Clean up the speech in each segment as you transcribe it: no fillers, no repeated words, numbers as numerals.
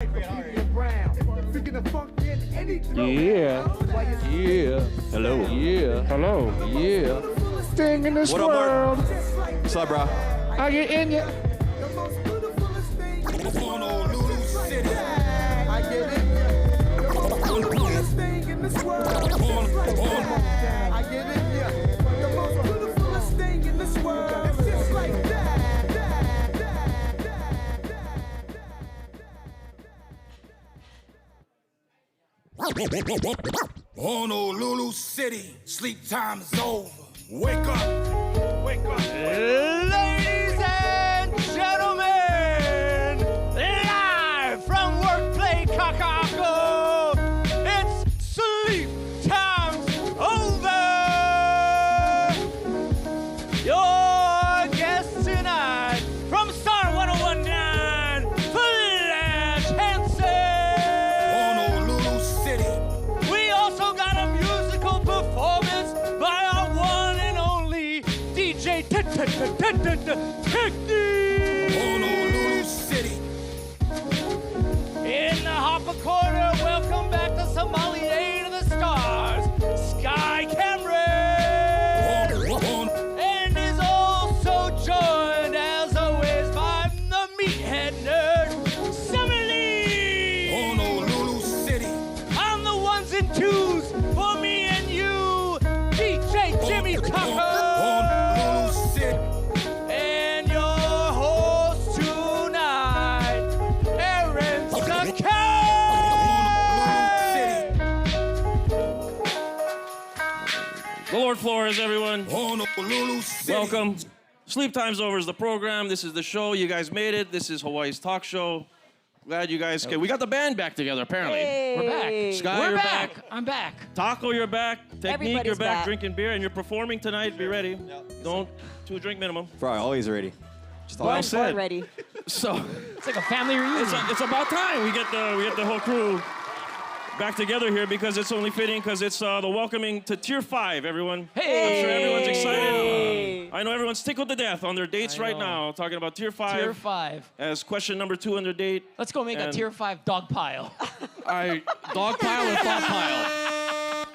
Yeah. Yeah. Hello. Yeah. Hello. Yeah. Thing in this world. What's up, bro? I get in ya. Honolulu City, sleep time is over. Wake up, wake up. Ladies and gentlemen, live from Workplay, Kakako, it's sleep time's over. Your guest tonight from Star 1019, Flash Hansen. Honolulu City. We also got a musical performance by our one and only DJ Technique. Honolulu City. In the Hopper Corner, welcome back to Sommelier to the Stars, Sky Cameron. And is also joined, as always, by the meathead nerd, Summer Lee. Honolulu City. On the ones and twos for me and you, DJ Jimmy Tucker. Honolulu City. And your host tonight, Aaron Sakai. The Lord Flores, everyone. Honolulu City. Welcome. Sleep Time's Over is the program. This is the show. You guys made it. This is Hawaii's talk show. Glad you guys came. We got the band back together, apparently. We're back. Sky, We're you're back. back. I'm back. Taco, you're back. Technique, Everybody's you're back. back. Drinking beer, and you're performing tonight. Be ready. Don't 2-drink minimum. Bro, always ready. Just Well always. said. Ready. So It's like a family reunion. it's about time we get the whole crew back together here because it's only fitting because it's the welcoming to Tier 5, everyone. Hey. I'm sure everyone's excited. Hey. I know everyone's tickled to death on their dates I right know. now, talking about Tier 5 Tier 5. as question number 2 on their date. Let's go make a And- Tier 5 dog pile. Dog pile or thought pile?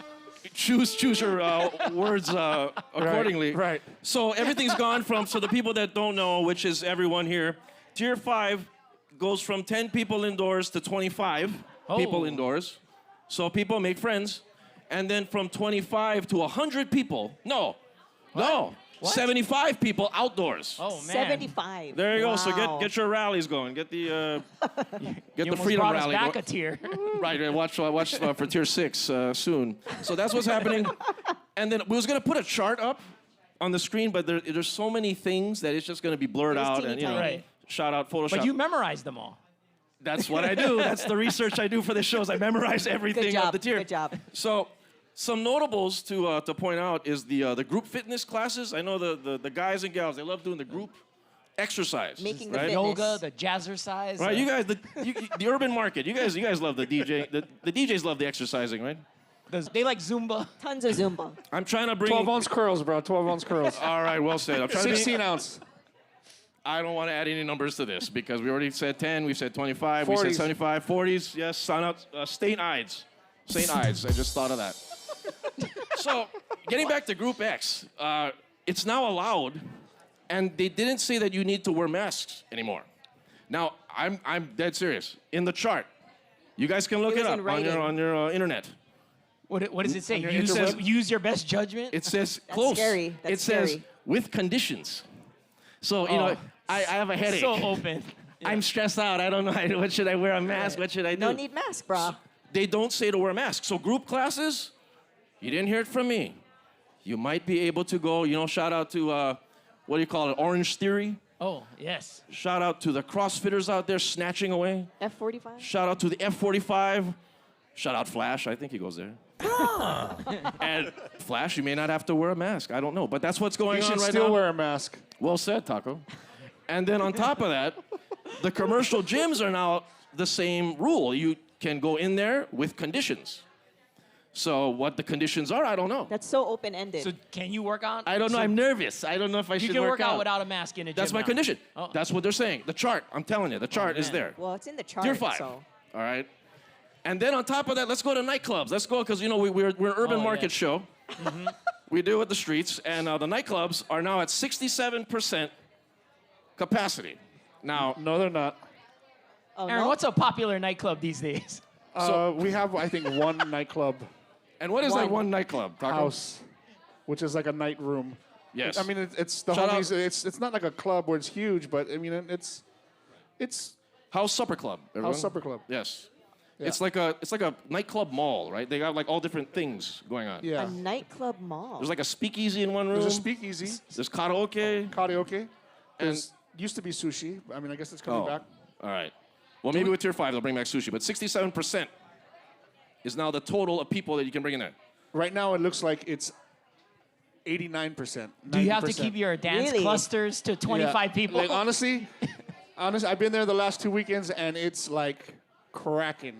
Choose your words accordingly. Right. So everything's gone from, so the people that don't know, which is everyone here, Tier 5 goes from 10 people indoors to 25 people Oh. indoors. So people make friends. And then from 25 to 100 people, no, 75 people outdoors. Oh, man. 75. There you go. So Wow. get your rallies going. Get the You the almost freedom brought us rally back going. a tier. Right, watch for Tier 6 soon. So that's what's happening. And then we was gonna put a chart up on the screen, but there's so many things that it's just gonna be blurred It was out, teeny and you know, tiny. Right. shout out Photoshop. But you memorized them all. That's what I do. That's the research I do for the shows. I memorize everything Good of job. the tier. Good job. So, some notables to point out is the group fitness classes. I know the guys and gals, they love doing the group exercise. Making the right? fitness. Yoga, the jazzercise. Right, you guys, the urban market. You guys love the DJ. The DJs love the exercising, right? They like Zumba. Tons of Zumba. I'm trying to bring. 12-ounce curls, bro. 12-ounce curls. All right, well said. I'm trying to 16-ounce. I don't want to add any numbers to this because we already said 10, we said 25, we 40s. said 75, 40s. Yes, sign up. St. Ides. St. Ides. I just thought of that. So, getting back to Group X, it's now allowed, and they didn't say that you need to wear masks anymore. Now, I'm dead serious. In the chart, you guys can look It it was up in writing. on your internet. What does it say? It says- Use your best judgment? It says That's close. scary. That's it says scary. with conditions. So you know, I have a headache. so open. I'm stressed out. I don't know. What should I wear a mask? What should I do? No need mask, brah. They don't say to wear a mask. So group classes, you didn't hear it from me. You might be able to go. You know, shout out to what do you call it? Orange Theory. Oh, yes. Shout out to the CrossFitters out there snatching away. F45? Shout out to the F45. Shout out Flash. I think he goes there. And Flash, you may not have to wear a mask. I don't know, but that's what's going You on should right still now. wear a mask. Well said, Taco. And then on top of that, the commercial gyms are now the same rule. You can go in there with conditions. So what the conditions are, I don't know. That's so open-ended. So can you work out? I don't know. So I'm nervous. I don't know if I you should can work out without a mask in a gym That's my now. condition. Oh. That's what they're saying. The chart. I'm telling you, the chart is man. there. well, it's in the chart, Tier 5. so... All right. And then on top of that, let's go to nightclubs. Let's go because we're an urban market show. We deal with the streets, and the nightclubs are now at 67% capacity. Now, No, they're not. Oh, Aaron, no? what's a popular nightclub these days? We have, I think, one nightclub and what is that one nightclub? Taco? house, which is like a night room. Yes. I mean, it's the Shout homies. It's not like a club where it's huge, but I mean, it's House Supper Club. Everyone? House Supper Club. Yes. Yeah. It's like a nightclub mall, right? They got like all different things going on. Yeah. A nightclub mall. There's like a speakeasy in one room. There's a speakeasy, There's karaoke. karaoke. There's used to be sushi. I mean, I guess it's coming back. All right. Well, maybe with Tier 5 they'll bring back sushi, but 67% is now the total of people that you can bring in there. Right now, it looks like it's 89%. Do you have to 90%. keep your dance Really? clusters to 25 people? Like, honestly, I've been there the last 2 weekends, and it's like cracking.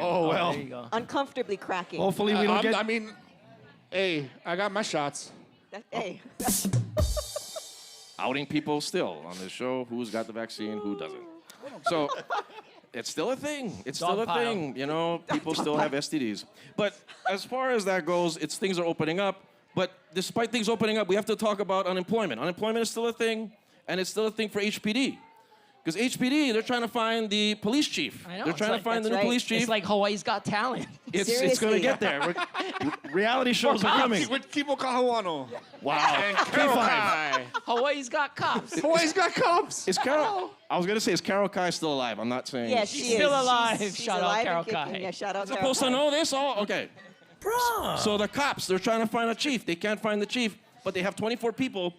Oh, well. There you go. Uncomfortably cracking. Hopefully we don't get... I mean, hey, I got my shots. Hey. outing people still on this show. Who's got the vaccine, who doesn't. So it's still a thing. It's still a Dogpile. thing. You know, people still have STDs. But as far as that goes, things are opening up. But despite things opening up, we have to talk about unemployment. Unemployment is still a thing, and it's still a thing for HPD. Because HPD, they're trying to find the police chief. I know, They're it's trying like- to find the that's new right. police chief. It's like Hawaii's Got Talent. It's going to Seriously. get there. Reality shows are coming. With Kibo Kahawano. Wow. Carol P5. Kai. Hawaii's Got Cops. Hawaii's got cops. Is Carol... I was going to say, is Carol Kai still alive? I'm not saying... Yes, She's she is. still alive. She's Shout out alive Carol and kicking. Kai. Yeah, shout out Supposed to Carol know this? Oh, okay. So the cops, they're trying to find a chief. They can't find the chief, but they have 24 people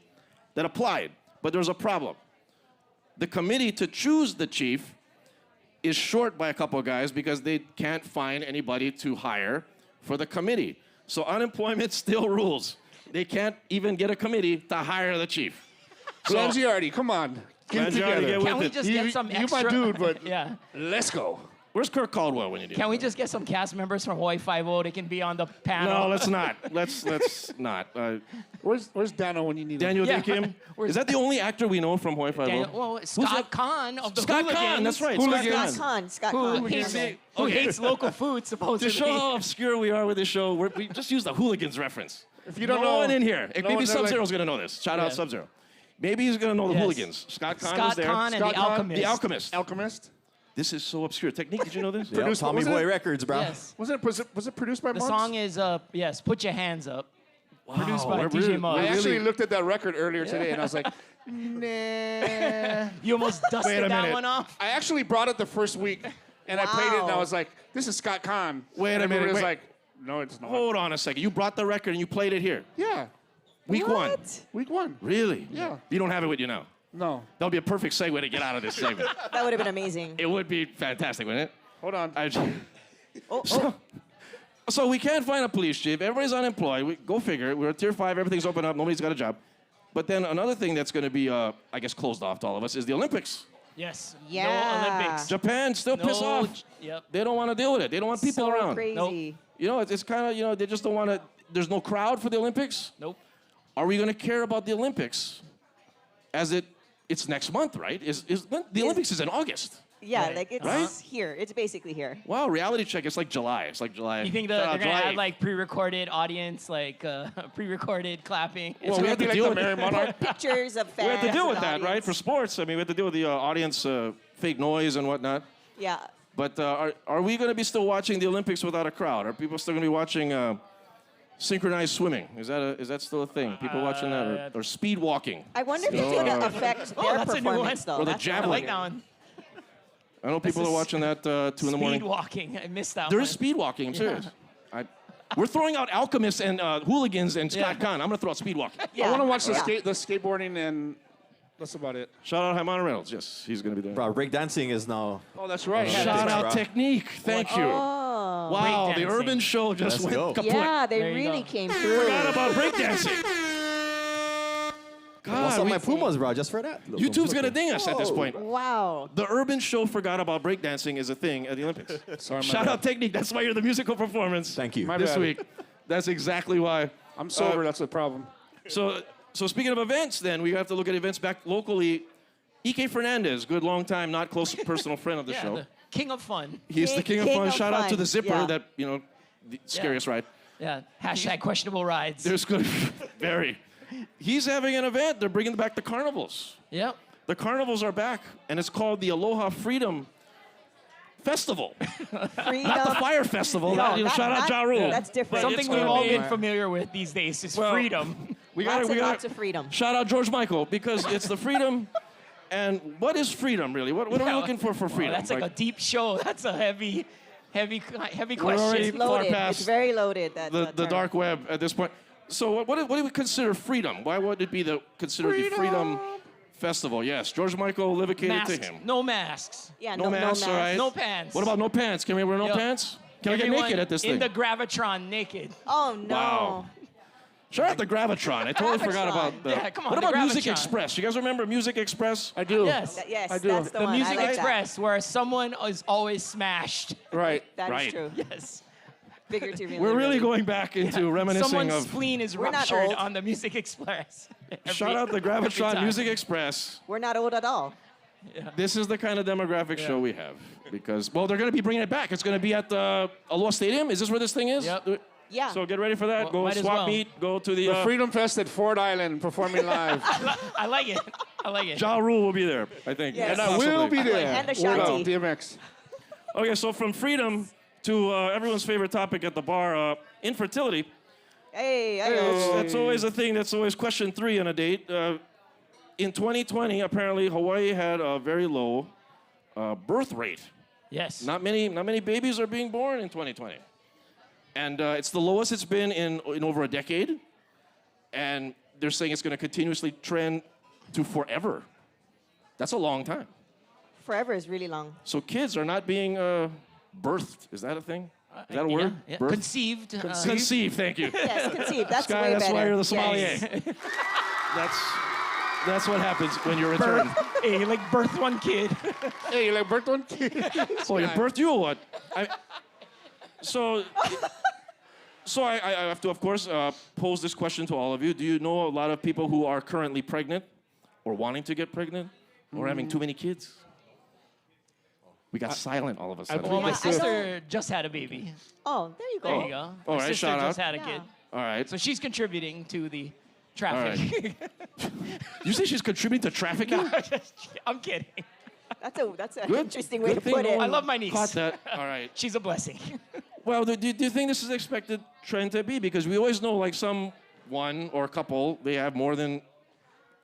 that applied. But there's a problem. The committee to choose the chief is short by a couple of guys because they can't find anybody to hire for the committee. So unemployment still rules. They can't even get a committee to hire the chief. Glenn Giardi, come on. Get it Glenn Giardi, together. get with Can we it. just You- get some you my extra... dude, but- yeah. Let's go. Where's Kirk Caldwell when you need Can him? we just get some cast members from Hawaii Five-0? They can be on the panel. No, let's not. Let's not. Where's Dano when you need him? Daniel Yeah. Day-Kim? Where's- Is that the only actor we know from Hawaii Five-0? Well, Scott Kahn of the Scott Kahn, Hooligans. that's right. Hooligans. Scott Kahn. Scott Who Kahn. hates, Okay. who hates local food, To supposedly. show how obscure we are with this show, we just use the Hooligans reference. If you don't no know, one in here. no Maybe one- they're Sub-Zero's like- going to know this. Shout out Yeah. Sub-Zero. Maybe he's going to know the Yes. Hooligans. Scott Kahn was Scott there. Kahn and Scott the Kahn, Alchemist. The Alchemist. Alchemist. This is so obscure. Technique, did you know this? Yeah, Produced- Tommy wasn't Boy it- Records, bro. Yes. Was it produced by The Muggs? song is, yes, Put Your Hands Up. Produced by we're DJ really- Muggs. I we're actually really- looked at that record earlier today, and I was like, nah. You almost Wait dusted a that minute. one off. I actually brought it the first week, and I played it, and I Wow. was like, this is Scott Kahn. Wait a And everybody minute, was wait. like, no, it's not. Hold on a second. You brought the record and you played it here. Yeah, Week one. What? week one. Really? Yeah. You don't have it with you now. No, That'll be a perfect segue to get out of this segment. That would have been amazing. It would be fantastic, wouldn't it? hold on. So we can't find a police chief. Everybody's unemployed. Go figure. We're at Tier 5. Everything's open up. Nobody's got a job. But then another thing that's going to be, I guess, closed off to all of us is the Olympics. Yes. Yeah. No Olympics. Japan still piss No, off. Yep. They don't want to deal with it. They don't want people so around. crazy. You know, it's kind of, they just don't want to. There's no crowd for the Olympics. Nope. Are we going to care about the Olympics as it's next month, right? The Olympics is in August. Yeah, Right. like it's Right? here. It's basically here. Wow, reality check. It's like July. It's like July. You think Shout that out they're going to July add, like, pre-recorded audience, like, pre-recorded clapping? Well, we gonna have be to like deal the with Merry Monarch. Pictures of we fans. have to deal and with that, right? audience. For sports, I mean, we have to deal with the audience fake noise and whatnot. Yeah. But are we going to be still watching the Olympics without a crowd? Are people still going to be watching synchronized swimming? Is that still a thing? People watching that or speed walking? I wonder if it's going to affect their that's a new one. performance, though. Or the That's javelin. I like that one. I know people This are is watching that 2 in the morning. Speed walking. I missed that There one. is speed walking. I'm serious. We're throwing out alchemists and hooligans and Scott Kahn. I'm going to throw out speed walking. Yeah. I want to watch the Yeah. skateboarding, and that's about it. Shout out Hyman Reynolds. Yes, he's going to be there. Bro, breakdancing is now. Oh, that's right. Yeah, Shout thanks, out bro. Technique. Thank you. Oh. Wow, the Breakdancing. urban show just Let's go. went kaput. Yeah, they There you really go. came through. Forgot about breakdancing. What's God, up, my Pumas, bro? Just for that. YouTube's going to ding us at this point. Wow. The urban show forgot about breakdancing as a thing at the Olympics. Sorry, my Shout bad. out Technique. That's why you're the musical performance. Thank you. My This bad. week. That's exactly why. I'm sober. That's the problem. So speaking of events, then we have to look at events back locally. Ike Fernandez, good long time, not close personal friend of the Yeah, show. the king of fun. He's the king of King fun. of Shout out to fun. the zipper Yeah. that, the scariest ride. Yeah. Hashtag questionable rides. There's going to be very. He's having an event. They're bringing back the carnivals. Yep. The carnivals are back, and it's called the Aloha Freedom Festival. Freedom. Not the Fire Festival. No, Shout out Ja Rule. That's different. But Something it's we've gonna all be- been familiar with these days is freedom. Lots of freedom. Shout out George Michael, because it's the freedom. And what is freedom, really? What are we looking for freedom? That's like a deep show. That's a heavy already question. It's loaded. past It's very loaded. That the term. dark web at this point. So what do we consider freedom? Why would it be considered the Freedom Festival? Yes, George Michael livicated Masks. to him. No masks. Yeah, No masks, all right. No pants. What about no pants? Can we wear no Yep. pants? Can I get Everyone naked at this in thing? the Gravitron naked. Oh no. Wow. Shout out the Gravitron. I totally forgot about the. Yeah, come on, What the about Music Gravitron. Express? You guys remember Music Express? I do. Yes. Yes, I do. that's the The one. Music I like Express, where someone is always smashed. Right. That Right. is true. Yes. Figuratively. We're really going back into reminiscing Someone's of. spleen is We're not ruptured old. on the Music Express. Shout out the every Gravitron time. Music Express. We're not old at all. This is the kind of demographic show we have, because they're going to be bringing it back. It's going to be at the Aloha Stadium. Is this where this thing is? Yep. Yeah. So get ready for that. Well, Go might as swap well. meet. Go to the. The Freedom Fest at Ford Island performing live. I like it. I like it. Ja Rule will be there, I think. Yes. And I Possibly. will be there. And Word Ashanti. up, DMX. Okay, so from freedom to everyone's favorite topic at the bar, infertility. Hey, That's always a thing. That's always question 3 on a date. In 2020, apparently Hawaii had a very low birth rate. Yes. Not many babies are being born in 2020, and it's the lowest it's been in over a decade. And they're saying it's going to continuously trend to forever. That's a long time. forever is really long. So kids are not being birthed. Is that a thing? Is that a word? Yeah. Birth? Conceived. Conceived. Thank you. Yes, conceived. That's Sky, way that's better. why you're the sommelier. Yes. That's what happens when you're returned. Hey, like birth one kid. Hey, like birth one kid. Oh, you birthed you or what? So I have to, of course, pose this question to all of you. Do you know a lot of people who are currently pregnant or wanting to get pregnant or having too many kids? We got silent all of a sudden. Well, my I sister just had a baby. Oh, there you go. There you go. All My right, sister shout just out. had a kid. All right. So she's contributing to the traffic. You say she's contributing to trafficking? I'm kidding. That's a Good. interesting way Good to thing put no it. one I love my niece. Caught that. All right. She's a blessing. Well, do you think this is expected trend to be? Because we always know, like, someone or a couple, they have more than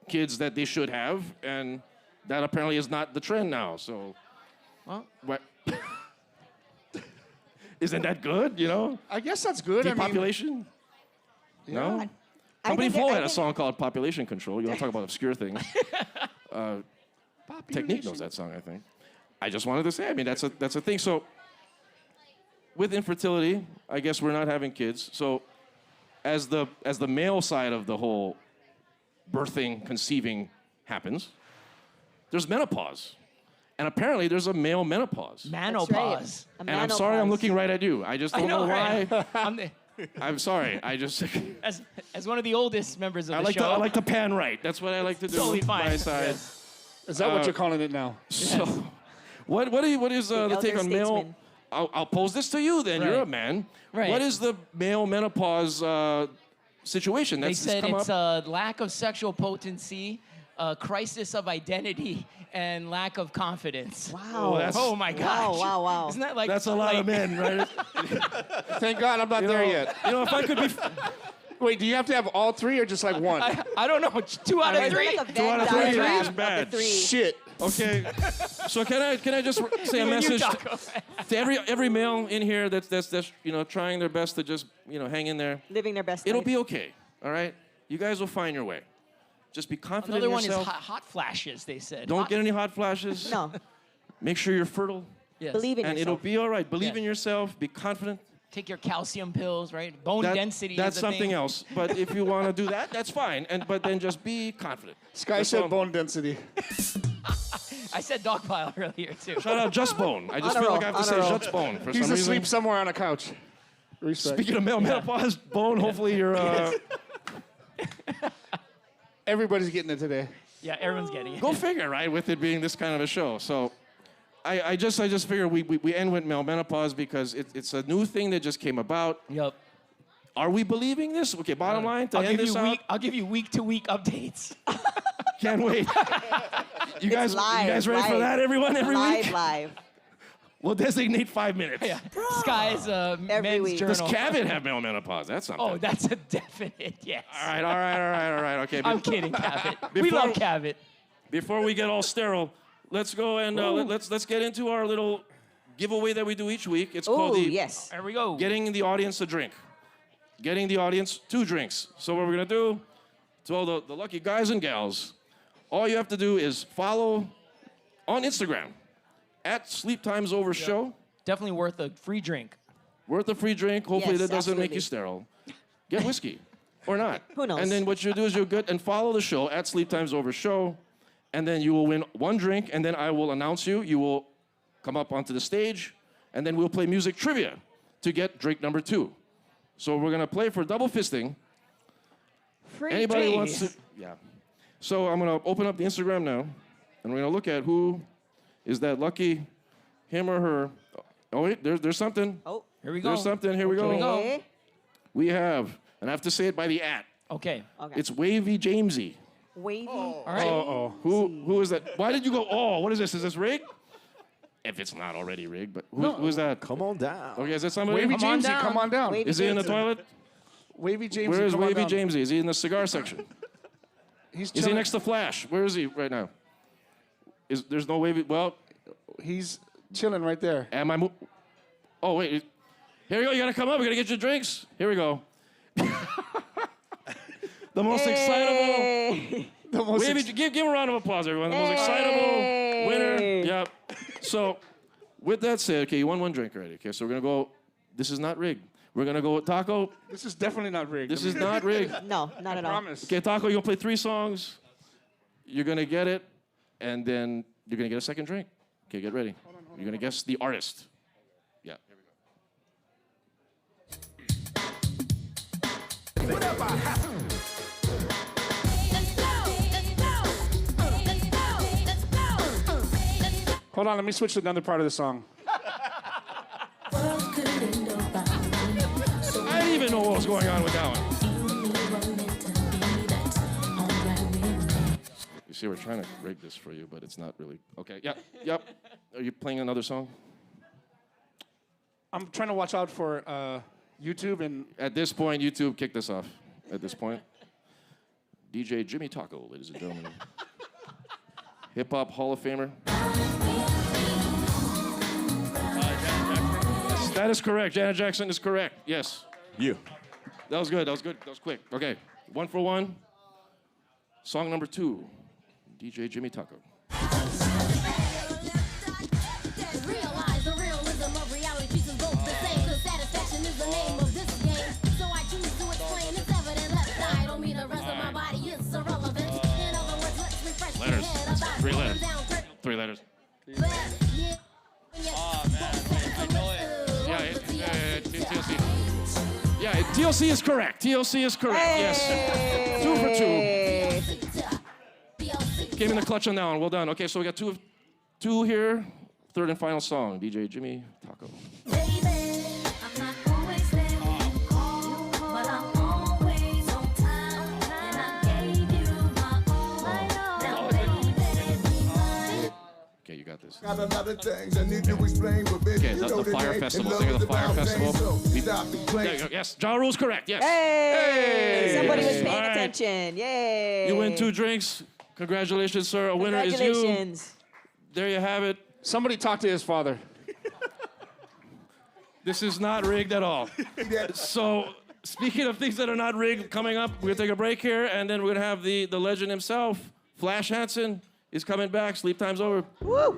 kids that they should have, and that apparently is not the trend now. So, Well, what? Isn't that good? You know, I guess that's good. I mean, depopulation. No. I Company think- Flow I had a think- song called "Population Control." You want to talk about obscure things? Technique knows that song, I think. I just wanted to say, I mean, that's a thing. So, with infertility, I guess we're not having kids. So, as the male side of the whole birthing, conceiving happens, there's menopause, and apparently there's a male menopause. menopause. A And I'm sorry, I'm menopause. looking right at you. I just don't know why. right? I'm sorry. I just As one of the oldest members of I the like show. to pan right. That's what I like to do. Totally with fine. My side. is that what you're calling it now? So, what is the take elder on male? statesman. I'll pose this to you then. You're a Right. man. Right. What is the male menopause situation? They That's said come it's up? a lack of sexual potency, a crisis of identity, and lack of confidence. Wow. that's- Oh my gosh. Wow. Isn't that like That's a lot of men, right? Thank God I'm not there yet. You know, if I could be Wait, do you have to have all 3 or just like one? I don't know. 2 out of Is it 3. like a 2 out of Venn 3 diagram is of bad. the 3? Shit. Okay. So can I just say a message to every male in here that's trying their best to just hang in there. Living their best It'll life. be okay. All right. You guys will find your way. Just be confident Another in one is yourself. hot flashes. They said. Don't get any hot flashes. No. Make sure you're fertile. Yes. Believe in And yourself. it'll be all right. Believe Yeah. in yourself. Be confident. Take your calcium pills, right? Bone density. That's is a something thing. else. But if you want to do that, that's fine. But then just be confident. Sky That's said all. bone density. I said dog pile earlier too. Shout out Just Bone. I just On a feel like roll, I have to on a say roll. Just Bone for He's some asleep reason. somewhere on a couch. Respect. Speaking of male menopause, Bone, hopefully you're. Everybody's getting it today. Yeah, everyone's getting it. Go figure, right? With it being this kind of a show. So, I just figured we end with male menopause because it's a new thing that just came about. Yep. Are we believing this? Okay, bottom line, to end this out, I'll give you week-to-week updates. can't wait. You guys ready for that, everyone? Every week? Live. We'll designate 5 minutes. Yeah. Sky's men's week. journal. Does Cabot have male menopause? That's something. Oh, that's a definite yes. All right. Okay. I'm kidding, Cabot. We love Cabot. Before we get all sterile, let's go and let's get into our little giveaway that we do each week. It's called Oh, the yes. There we go. Getting the Audience a Drink. Getting the audience 2 drinks. So what we're gonna do, to all the lucky guys and gals, all you have to do is follow on Instagram at Sleep Times Over Show. Definitely worth a free drink. Worth a free drink. Hopefully Yes, that doesn't make absolutely. you sterile. Get whiskey or not. Who knows? And then what you do is you good and follow the show at Sleep Times Over Show, and then you will win 1 drink, and then I will announce you. You will come up onto the stage, and then we'll play music trivia to get drink number 2. So we're gonna play for double fisting. Free Anybody drinks. wants to? Yeah. So I'm gonna open up the Instagram now, and we're gonna look at who is that lucky, him or her. Oh wait, there's something. Oh. Here we go. There's something. Here we go. Here we go. Okay. We have, and I have to say it by the @ Okay. Okay. It's Wavy Jamesy. Wavy. All right. Who is that? Why did you go? Oh, what is this? Is this rigged? If it's not already rigged, but who is that? Come on down. Okay, is that somebody? Wavy Come on Jamesy, down. come on down. Wavy Is he in the Jamesy. toilet? Wavy Jamesy, Where is come on Wavy down. Jamesy? Is he in the cigar section? He's Is he chilling. next to Flash? Where is he right now? There's no Wavy? Well, He's chilling right there. am I? Oh wait, here we go. You gotta come up. We gotta get your drinks. Here we go. The most excitable. Hey. The most Wavy, give him a round of applause, everyone. The most excitable winner. Yep. So, with that said, okay, you won 1 drink already. Okay, so we're gonna go. This is not rigged. We're gonna go with Taco. This is definitely not rigged. This is not rigged. No, not at all. Promise. Okay, Taco, you're gonna play 3 songs. You're gonna get it, and then you're gonna get a second drink. Okay, get ready. You're gonna guess the artist. Yeah, here we go. Whatever happened. Hold on, let me switch to another part of the song. I didn't even know what was going on with that one. You see, we're trying to rig this for you, but it's not really. Okay, yep. Are you playing another song? I'm trying to watch out for YouTube and At this point, YouTube kicked us off. At this point. DJ Jimmy Taco, ladies and gentlemen. Hip Hop Hall of Famer. That is correct. Janet Jackson is correct. Yes. You. That was good. That was quick. Okay. 1 for 1. Song number 2. DJ Jimmy Taco. Realize the realism of reality treats us both the same. 'Cause satisfaction is the name of this game. So I choose to explain. It's evident left I don't mean the rest of my body. It's irrelevant. In other words, let's refresh the Letters. head That's about 3 going letters. down 3 letters. Oh, man. I know it. TLC. Yeah, TLC is correct. TLC is correct. Yes. 2 for 2. Came in the clutch on that one. Well done. Okay, so we got two here. 3rd and final song. DJ Jimmy Taco. Okay, you got this. Got a lot of things I need to explain, but baby, Okay, you the know Fire name. Festival. And Think of the love is Fire about Festival. pain, so We- stop and play. There you go. Yes, Ja Rule's correct. Yes. Hey. Somebody was paying All right. attention. Yay. You win 2 drinks. Congratulations, sir. A winner is you. Congratulations. There you have it. somebody talk to his father. This is not rigged at all. So, speaking of things that are not rigged, coming up, we're gonna take a break here, and then we're gonna have the legend himself, Flash Hansen, is coming back. Sleep time's over. Woo.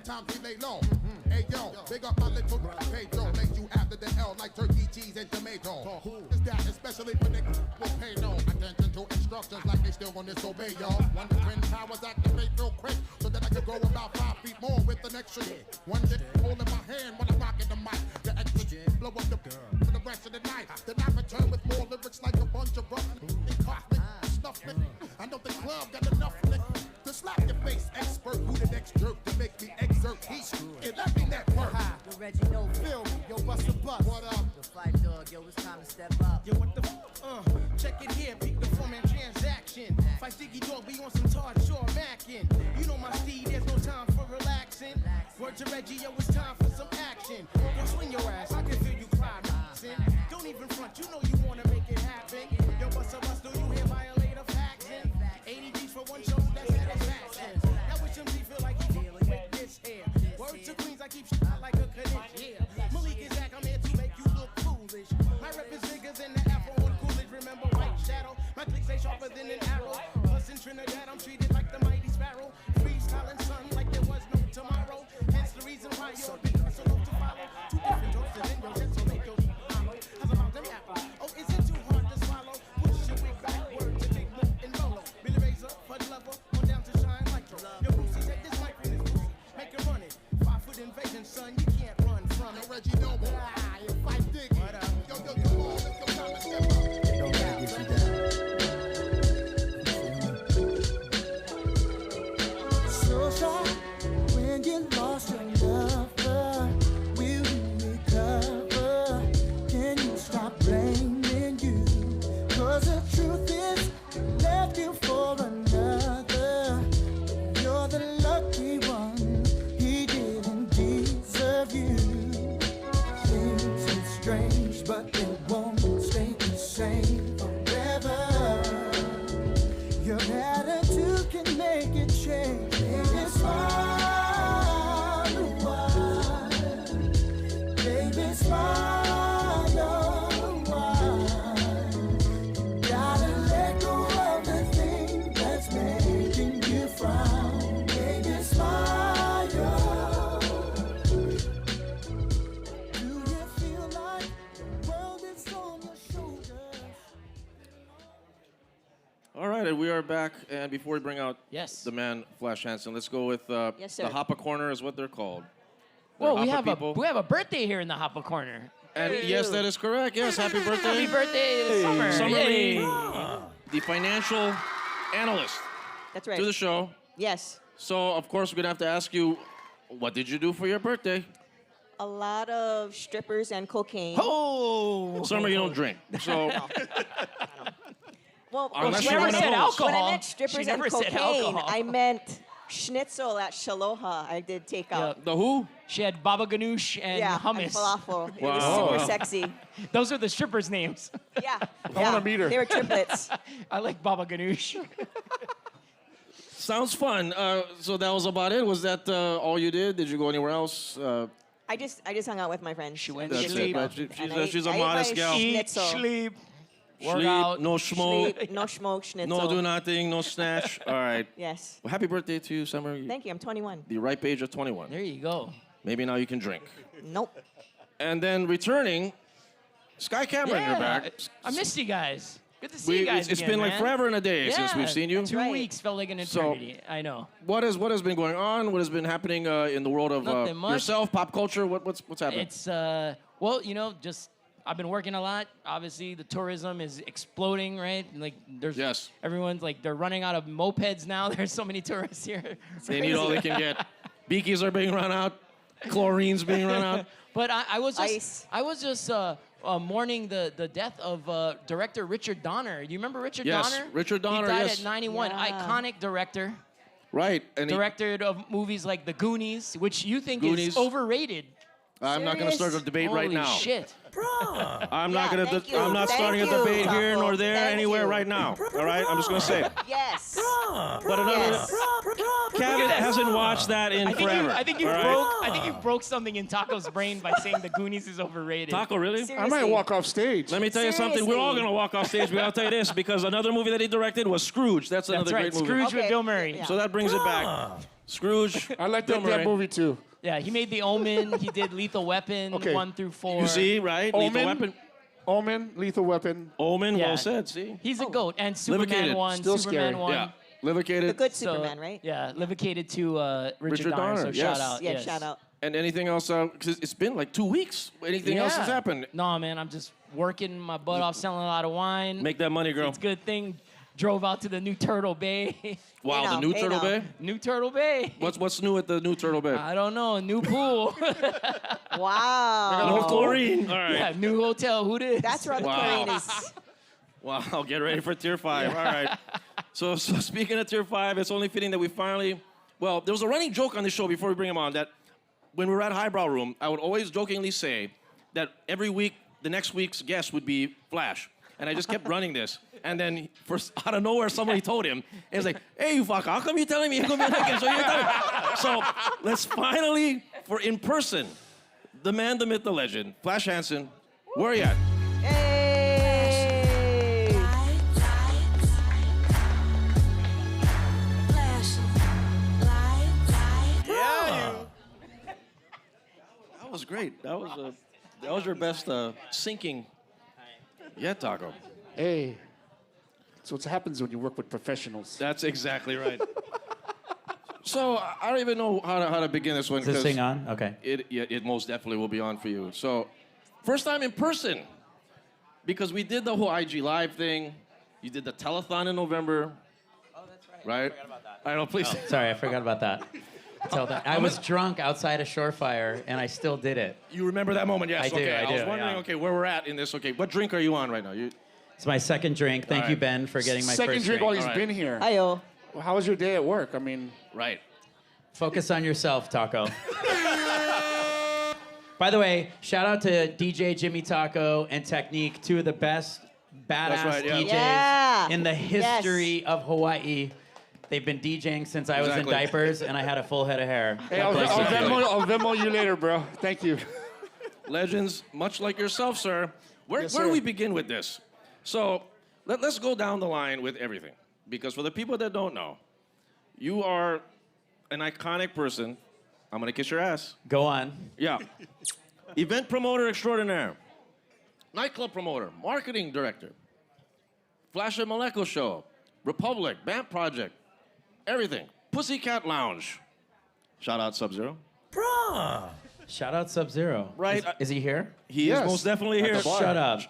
sometimes we lay low. Hey yo, big up my little Pedro. Make you after the L like turkey, cheese, and tomato. Who is that? Especially when they will pay no attention to instructions like they still gonna disobey, y'all. When the twin powers activate real quick so that I can go about 5 feet more with an extra one dick holding my hand when I'm rocking the mic. The extra blow up the for the rest of the night. Then I return with more lyrics like a bunch of rough stuff. I know the club got enough to slap your face. Expert, who the next jerk to make me exert heat? It let me network. Yo, Reggie, no Feel me, yo, bust a bus. What up? Yo, Fight Dog, yo, it's time to step up. Yo, what the check it here, peek the format transaction. Fight Diggy Dog, be on some Tard Shore mackin'. You know my steed, there's no time for relaxing. Word to Reggie, yo, it's time for some action. Yo, swing your ass, I can feel you climaxing. Don't even front, you know you wanna make it happen. Yo, what's up, do you hear violator faxing? 80 beats for one show, that's satisfaction. Now which MC feel like he dealing with this here. Word to Queens, I keep shit like a Kanish here. Malik is Zach, I'm here to make you look foolish. My rep is bigger than the Afro on Coolidge. Remember White Shadow? My clicks say sharper than an arrow. Plus in Trinidad, I'm treated like the mighty sparrow. Freestyling sun like there was no tomorrow. Hence the reason why you're beat so low to follow. Two different jokes and then your jet so make your follow. How's about them apple? Oh, is it too hard to swallow? Push your wig backward to take look and Bolo. Billy Razor, Bud Lover, on down to Shine Electro. Yo, Brucey, take this mic from this Brucey. Make it run it. 5-foot invasion, son, you can't run from it. Yo, Reggie Noble. You fight Diggy. Yo, yo, come on, let's go time to step up. Don't let it get you down. So sad when you lost your lover. Will you recover? Can you stop blaming you? 'Cause the truth is, he left you for another. You're the lucky one. He didn't deserve you. Things get strange, but they won't stay the same forever. Your attitude can make it change. Baby, smile a while. Baby, smile a while. Gotta let go of the thing that's making you frown. Baby, smile. Do you feel like the world is on your shoulders? All right, and we are back. And before we bring out Yes. the man Flash Hansen, let's go with Yes, sir. the Hoppa Corner is what they're called. Well, They're we Hoppa have people. we have a birthday here in the Hoppa Corner. And yes, that is correct. Yes, happy birthday. Happy birthday, Summer. Summer Yay. Lee, the financial analyst That's right. to the show. Yes. So, of course, we're going to have to ask you, what did you do for your birthday? A lot of strippers and cocaine. Oh. Summer, you don't drink. So, Well, Unless she you're never one of said those. alcohol. when I meant She strippers and never said cocaine, alcohol. I meant schnitzel at Shaloha. I did take out. the who? She had baba ganoush and Yeah, hummus. and falafel. It was Wow. super sexy. Those are the strippers' names. Yeah. I wanna meet her. They were triplets. I like baba ganoush. Sounds fun. So that was about it? Was that all you did? Did you go anywhere else? I just hung out with my friends. She went We to just sleep. ate She's and a- she's a I ate modest my gal. Eat, Schnitzel. sleep, work Sleep, out. no smoke, Sleep, no smoke, schnitzel. no do nothing, no snatch. All right. Yes. Well, happy birthday to you, Summer. Thank you. I'm 21. The ripe age of 21. There you go. Maybe now you can drink. Nope. And then returning, Sky Cameron, you're back. I missed you guys. Good to see you guys It's again, been like man. forever and a day since we've seen you. 2 right. weeks felt like an So- eternity. I know. What has been going on? What has been happening in the world of Nothing much. yourself, pop culture? What's happening? It's well, you know, just I've been working a lot. Obviously, the tourism is exploding, right? Like there's Yes. everyone's like they're running out of mopeds now. There's so many tourists here. They need all they can get. Beakies are being run out. Chlorine's being run out. But I was just Ice. mourning the death of director Richard Donner. You remember Richard Yes, Donner? Richard Donner, He died yes. at 91. Yeah. Iconic director. Right. And Director of movies like The Goonies, which you think Goonies. is overrated. I'm not going to start a debate right Holy now. shit. I'm not Yeah, going thank to. you. I'm not Thank starting a you, debate here Taco. nor there Thank anywhere you. right now. All right. I'm just going to say it. Yes. But another. Yes. Kevin hasn't watched that in forever. I think you all right? broke. I think you broke something in Taco's brain by saying The Goonies is overrated. Taco, really? I Seriously. might walk off stage. Let me tell you something. We're all Seriously. going to walk off stage, but I'll tell you this because another movie that he directed was Scrooge. That's another That's right. great movie. Scrooge with Okay. Bill Murray. Yeah. So that brings it back. Scrooge. I like Bill that Murray. movie too. Yeah, he made The Omen. He did Lethal Weapon Okay. 1 through 4. You see, right? Lethal Weapon. Omen, Lethal Weapon. Omen, Yeah. well said, see? He's a goat. And Superman Livicated. 1, Still Superman scary. 1. Yeah. Livicated. The good So, Superman, right? Yeah, Livicated to Richard Donner, Donner. So yes. shout out. Yeah, yes. shout out. And anything else? Because it's been like 2 weeks. Anything else has happened? No, man, I'm just working my butt off, selling a lot of wine. Make that money, girl. It's a good thing. Drove out to the new Turtle Bay. Wow, Hey the now, new hey Turtle now. Bay? New Turtle Bay. What's new at the new Turtle Bay? I don't know. New pool. Wow. No chlorine. All right. yeah, new hotel. Who this? That's where all the Wow. chlorine is. Wow, get ready for Tier 5. All right. So speaking of Tier 5, it's only fitting that we finally... Well, there was a running joke on the show before we bring him on that when we were at Highbrow Room, I would always jokingly say that every week, the next week's guest would be Flash. And I just kept running this. And then out of nowhere, somebody told him. And he's like, hey, you fucker, how come you telling me you're going to be on again? So let's finally, for in person, the man, the myth, the legend, Flash Hansen, where are you at? Hey. That was great. That was your best sinking yet, Taco. Hey, that's what happens when you work with professionals. That's exactly right. So I don't even know how to begin this one. Is this thing on? Okay. It most definitely will be on for you. So first time in person, because we did the whole IG Live thing. You did the telethon in November. Oh, that's right. Right? I forgot about that. I know, please. Oh, sorry, I forgot about that. I was drunk outside a Shorefire, and I still did it. You remember that moment? Yes. I do, Okay. I I was do, wondering, yeah. okay, where we're at in this. Okay, what drink are you on right now? It's my second drink. Thank All you, right. Ben, for getting my Second first drink while drink. he's All right. been here. Hi-yo. Well, how was your day at work? I mean, Right. Focus on yourself, Taco. By the way, shout out to DJ Jimmy Taco and Technique, two of the best badass right, yeah. DJs Yeah. in the Yes. history of Hawaii. They've been DJing since I was in Exactly. diapers and I had a full head of hair. hey, God I'll bless you. Venmo, I'll Venmo you later, bro. Thank you. Legends, much like yourself, sir. Where Yes, do sir. we begin with this? So let's go down the line with everything. Because for the people that don't know, you are an iconic person. I'm going to kiss your ass. Go on. Yeah. Event promoter extraordinaire. Nightclub promoter. Marketing director. Flash and Molecular Show. Republic. Band Project. Everything. Pussycat Lounge. Shout out Sub-Zero. Shout out Sub-Zero. Right. Is he here? He Yes. is most definitely here. Shut up.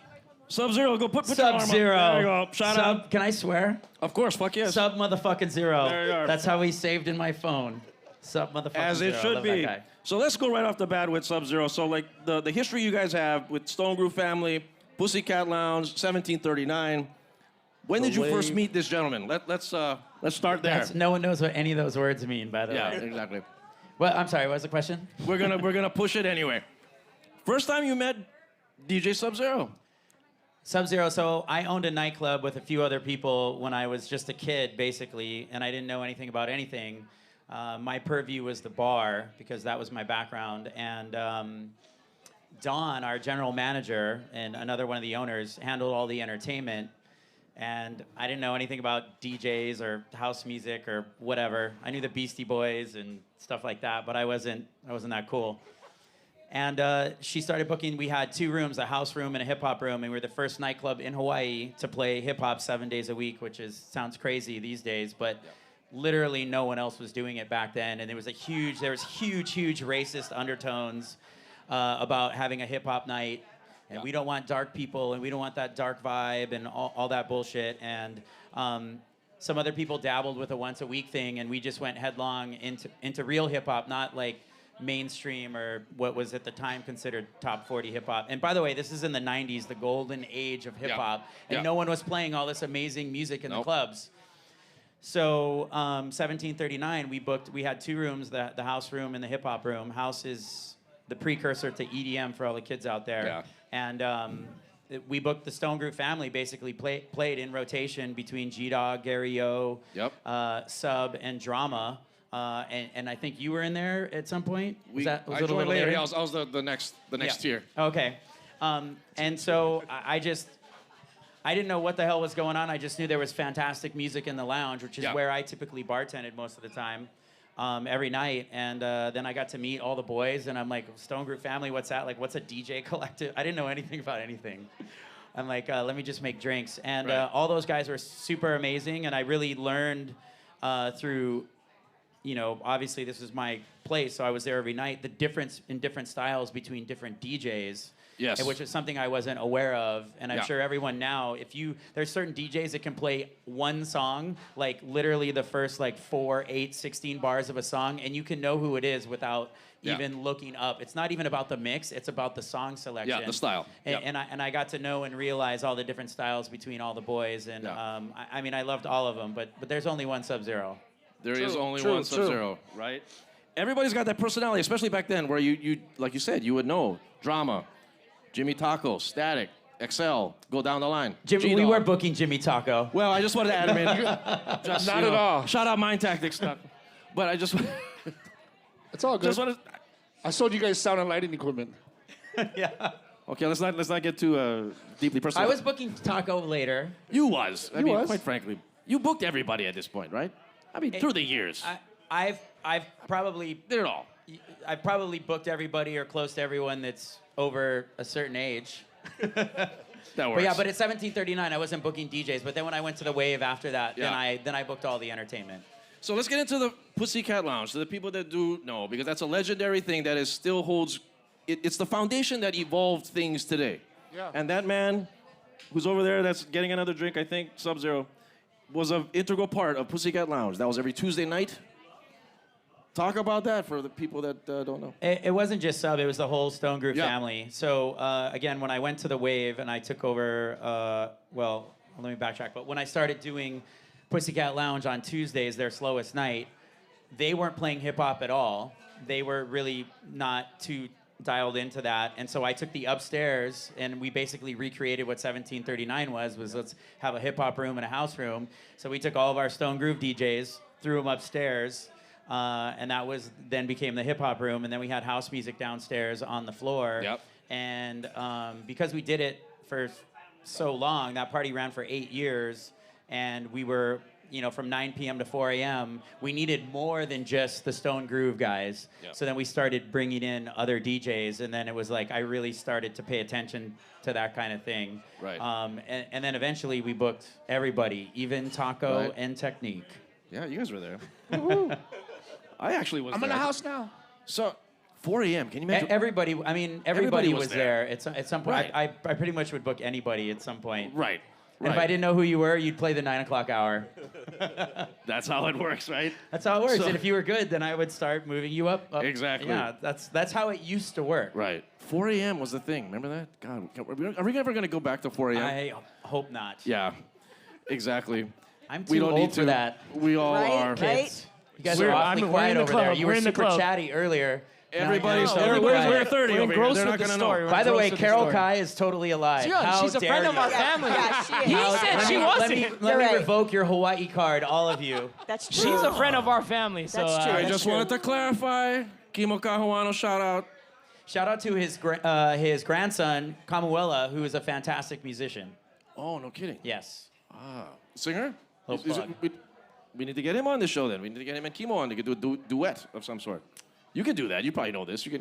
Sub-Zero, go put your arm up. Sub-Zero. There you go. Shout Sub, out. Can I swear? Of course, fuck yes. Sub motherfucking zero. There you are. That's how he's saved in my phone. Sub motherfucking As zero. it I should love that be. guy. So let's go right off the bat with Sub-Zero. So like the history you guys have with Stone Groove Family, Pussycat Lounge, 1739. When did you first meet this gentleman? Let's start there. No one knows what any of those words mean, by the Yeah, way. exactly. Well, I'm sorry. What was the question? We're gonna push it anyway. First time you met DJ Sub-Zero. Sub-Zero. So I owned a nightclub with a few other people when I was just a kid, basically, and I didn't know anything about anything. My purview was the bar because that was my background. And Don, our general manager and another one of the owners, handled all the entertainment. And I didn't know anything about DJs or house music or whatever. I knew the Beastie Boys and stuff like that, but I wasn't that cool. And she started booking. We had 2 rooms, a house room and a hip hop room, and we were the first nightclub in Hawaii to play hip hop 7 days a week, which sounds crazy these days, but literally no one else was doing it back then. And there was huge racist undertones about having a hip hop night. And we don't want dark people, and we don't want that dark vibe and all that bullshit. And some other people dabbled with a once a week thing, and we just went headlong into real hip hop, not like mainstream or what was at the time considered top 40 hip hop. And by the way, this is in the 90s, the golden age of hip hop, and no one was playing all this amazing music in the clubs. So 1739, we had 2 rooms, the house room and the hip hop room. House is the precursor to EDM for all the kids out there. Yeah. And we booked the Stone Group family, basically played in rotation between G-Dog, Gary O, Sub, and Drama. And I think you were in there at some point. Was it a I little joined later. later? Yeah, I was the next tier. Okay. And so I didn't know what the hell was going on. I just knew there was fantastic music in the lounge, which is where I typically bartended most of the time. every night. And then I got to meet all the boys, and I'm like, Stone Group Family, what's that? Like, what's a DJ collective? I didn't know anything about anything. I'm like, let me just make drinks. And all those guys were super amazing, and I really learned through, obviously this is my place, so I was there every night, the difference in different styles between different DJs. Yes. Which is something I wasn't aware of, and I'm Yeah. sure everyone now, there's certain DJs that can play one song, like literally the first 4, 8, 16 bars of a song, and you can know who it is without even looking up. It's not even about the mix, it's about the song selection. Yeah, the style. And I got to know and realize all the different styles between all the boys, and I mean, I loved all of them, but there's only one Sub-Zero. There is only one Sub-Zero, right? Everybody's got that personality, especially back then, where you like you said, you would know Drama, Jimmy Taco, Static, Excel, go down the line. Jimmy, we were booking Jimmy Taco. Well, I just wanted to add him in. Just, Not at all. Shout out Mind Tactics stuff. But I just It's all good. just wanted. I sold you guys sound and lighting equipment. Yeah. Okay, let's not get too deeply personal. I was booking Taco later. You was. I You mean, was. quite frankly, you booked everybody at this point, right? I mean, through the years, I've probably did it all. I've probably booked everybody or close to everyone that's over a certain age. That works. But yeah, but at 1739, I wasn't booking DJs. But then when I went to the Wave after that, Yeah. then I booked all the entertainment. So let's get into the Pussycat Lounge. To the people that do know, because that's a legendary thing that is still holds. It's the foundation that evolved things today. Yeah. And that man, who's over there, that's getting another drink, I think, Sub-Zero, was an integral part of Pussycat Lounge. That was every Tuesday night. Talk about that for the people that don't know. It wasn't just Sub, it was the whole Stone Group Yeah. family. So again, when I went to the Wave and I took over, well, let me backtrack. But when I started doing Pussycat Lounge on Tuesdays, their slowest night, they weren't playing hip hop at all. They were really not too dialed into that. And so I took the upstairs and we basically recreated what 1739 was let's have a hip hop room and a house room. So we took all of our Stone Groove DJs, threw them upstairs, and that was then became the hip hop room. And then we had house music downstairs on the floor. Yep. And because we did it for so long, that party ran for 8 years, and we were, from 9 p.m. to 4 a.m., we needed more than just the Stone Groove guys. Yep. So then we started bringing in other DJs, and then it was like I really started to pay attention to that kind of thing. Right. And then eventually we booked everybody, even Taco Right. and Technique. Yeah, you guys were there. I actually was I'm there. in the house now. So, 4 a.m. Can you imagine? Everybody Everybody was was there. there. At some point. Right. I pretty much would book anybody at some point. Right. And if I didn't know who you were, you'd play the 9 o'clock hour. That's how it works, right? That's how it works. So- And if you were good, then I would start moving you up. Exactly. Yeah, that's how it used to work. Right. 4 a.m. was the thing. Remember that? God, are we ever going to go back to 4 a.m.? I hope not. Yeah, exactly. I'm We too don't old need for to. that. We all Right, are. right? Kids. You guys We're- are I awfully mean, we're in quiet the over club. there. You We're were in the super club. chatty earlier. Everybody's Now you're we're, quiet. we're 30 We're over here. engrossed They're not with the going to story. know. We're By the way, engrossed with the Carol story. Kai is totally alive. Yeah, How she's a dare friend of you. our family. Yeah, she is. He said she wasn't. Let You're me right. revoke your Hawaii card, all of you. That's true. She's a friend of our family. So That's true. I That's just true. wanted to clarify. Kimo Kahuano, shout out. Shout out to his grandson, Kamuela, who is a fantastic musician. Oh, no kidding. Yes. Singer? Little Is it- plug. we need to get him on the show then. We need to get him and Kimo on to do a duet of some sort. You can do that. You probably know this. You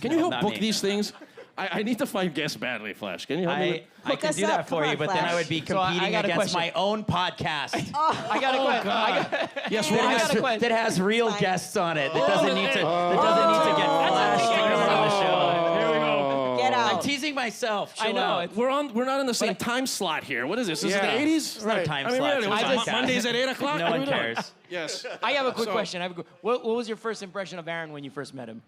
can you help not book me. these things? I need to find guests badly, Flash. Can you help me? I Hook can us do up. that for Come you, on, but then I Flash. would be So I competing got a against question. my own podcast I got a question. Yes, I Ron. got a question. that has real Fine. guests on it. That doesn't need to get flashed to come on the show. Here we go. Get I'm out. teasing myself. I Chill know. out. It's, We're not in the same time slot here. What is this? This Yeah. is the 80s? It's not a time I mean, slot. really, It's what's a it, podcast. Mondays at 8 o'clock? No What are one we doing? cares. Yes. I have a quick So- question. What was your first impression of Aaron when you first met him?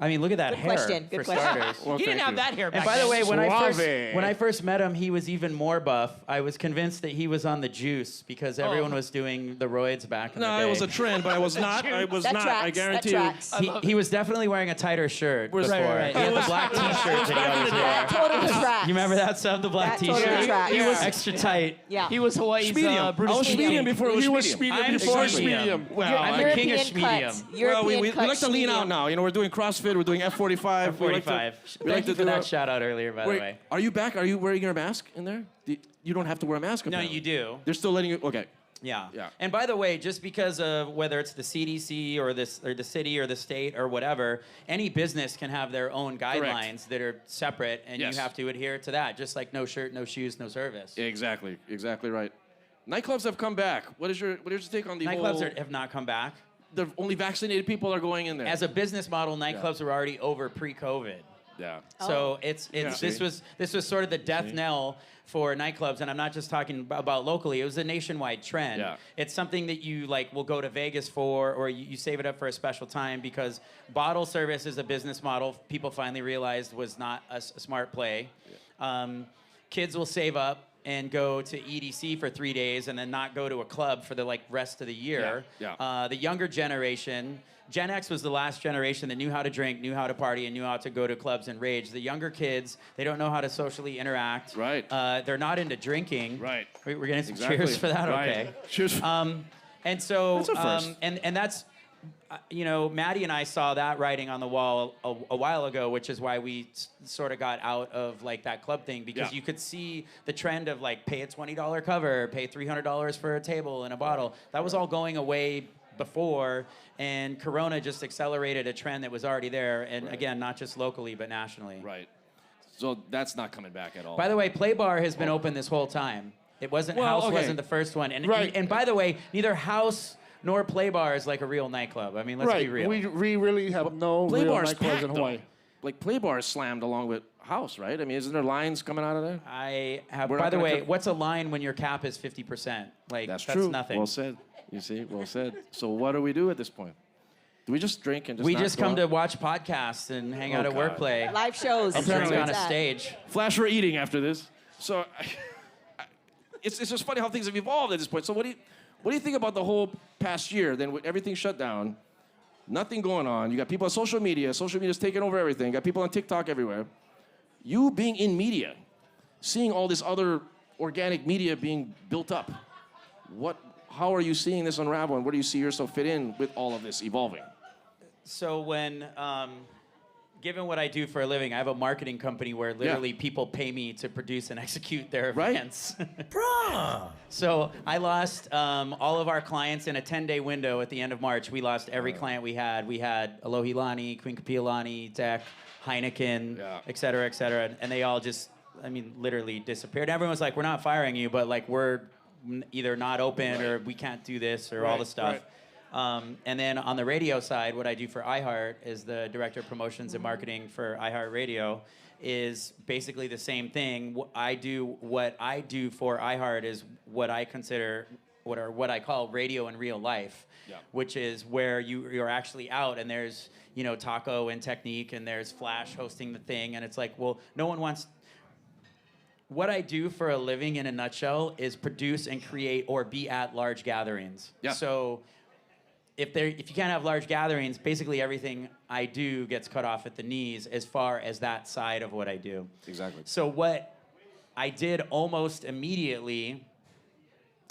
I mean, look at that Good hair, question. for Good question. starters. Well, He didn't thank have you. that hair back And by the then. way, Suave. when I first met him, he was even more buff. I was convinced that he was on the juice because everyone was doing the roids back in the No, day. it was a trend, but I was not. I was That not. tracks. I guarantee that you. tracks. He was definitely wearing a tighter shirt before. right. He had the black T-shirt that he always That wore. totally tracks. You remember that stuff? The black That totally T-shirt. tracks. He was- Extra tight. Yeah. He was Hawaii's Medium. Bruce I was Springsteen. medium before it was He was medium. medium I'm before medium. medium. Well, I'm the European king of cuts. medium. Well, European we like cuts to lean out medium. now. You know, we're doing CrossFit. We're doing F45. We like to- 45. we like Thank you to for do that a- shout out earlier, by the Wait, way. are you back? Are you wearing your mask in there? You don't have to wear a mask. No, apparently. you do. They're still letting you. Okay. Yeah. Yeah. And by the way, just because of whether it's the CDC or this or the city or the state or whatever, any business can have their own guidelines that are separate, and Yes. you have to adhere to that. Just like no shirt, no shoes, no service. Exactly right. Nightclubs have come back. What is your take on the Nightclubs whole... have not come back. The only vaccinated people are going in there. As a business model, nightclubs were already over pre-COVID. Yeah. So this was sort of the death knell for nightclubs, and I'm not just talking about locally. It was a nationwide trend. Yeah. It's something that you like will go to Vegas for, or you save it up for a special time, because bottle service is a business model people finally realized was not a smart play. Kids will save up and go to EDC for 3 days and then not go to a club for the rest of the year. Yeah. The younger generation, Gen X was the last generation that knew how to drink, knew how to party, and knew how to go to clubs and rage. The younger kids, they don't know how to socially interact. Right. They're not into drinking. Right. We're getting some Exactly. cheers for that. Right. Okay. Cheers. And so, That's a first. and that's, Maddie and I saw that writing on the wall a while ago, which is why we sort of got out of that club thing, because you could see the trend of pay a $20 cover, pay $300 for a table and a bottle. That was all going away before, and Corona just accelerated a trend that was already there, and again, not just locally but nationally. Right. So that's not coming back at all. By the way, Play Bar has been open this whole time. It wasn't House wasn't the first one, and by the way, neither House nor Play Bar is like a real nightclub. I mean, let's be real. We really have no Play real Bar's nightclubs packed, in Hawaii. though. Play Bar is slammed along with House, right? I mean, isn't there lines coming out of there? I have. We're By not the gonna way, cut- what's a line when your cap is 50%? That's true. Nothing. Well said. You see, well said. So what do we do at this point? Do we just drink and just We not just go come out? to watch podcasts and hang out at God. Workplay. Live shows. And drink Apparently. on a That. stage. Flash, we're eating after this. So it's just funny how things have evolved at this point. So what do you think about the whole past year? Then with everything shut down, nothing going on. You got people on social media. Social media's taking over everything. You got people on TikTok everywhere. You being in media, seeing all this other organic media being built up. How are you seeing this unravel, and where do you see yourself fit in with all of this evolving? So when, given what I do for a living, I have a marketing company where literally people pay me to produce and execute their events. So I lost all of our clients in a 10-day window at the end of March. We lost every client we had. We had Alohilani, Queen Kapiolani, Deck, Heineken, et cetera, and they all just, literally disappeared. Everyone was like, we're not firing you, but we're either not open or we can't do this or all the stuff. And then on the radio side, what I do for iHeart is the director of promotions and marketing for iHeart Radio is basically the same thing. What I do for iHeart is what I consider what I call radio in real life, which is where you're actually out and there's Taco and Technique and there's Flash hosting the thing, and it's like, well, no one wants. What I do for a living in a nutshell is produce and create or be at large gatherings. Yeah. So if you can't have large gatherings, basically everything I do gets cut off at the knees as far as that side of what I do. Exactly. So what I did almost immediately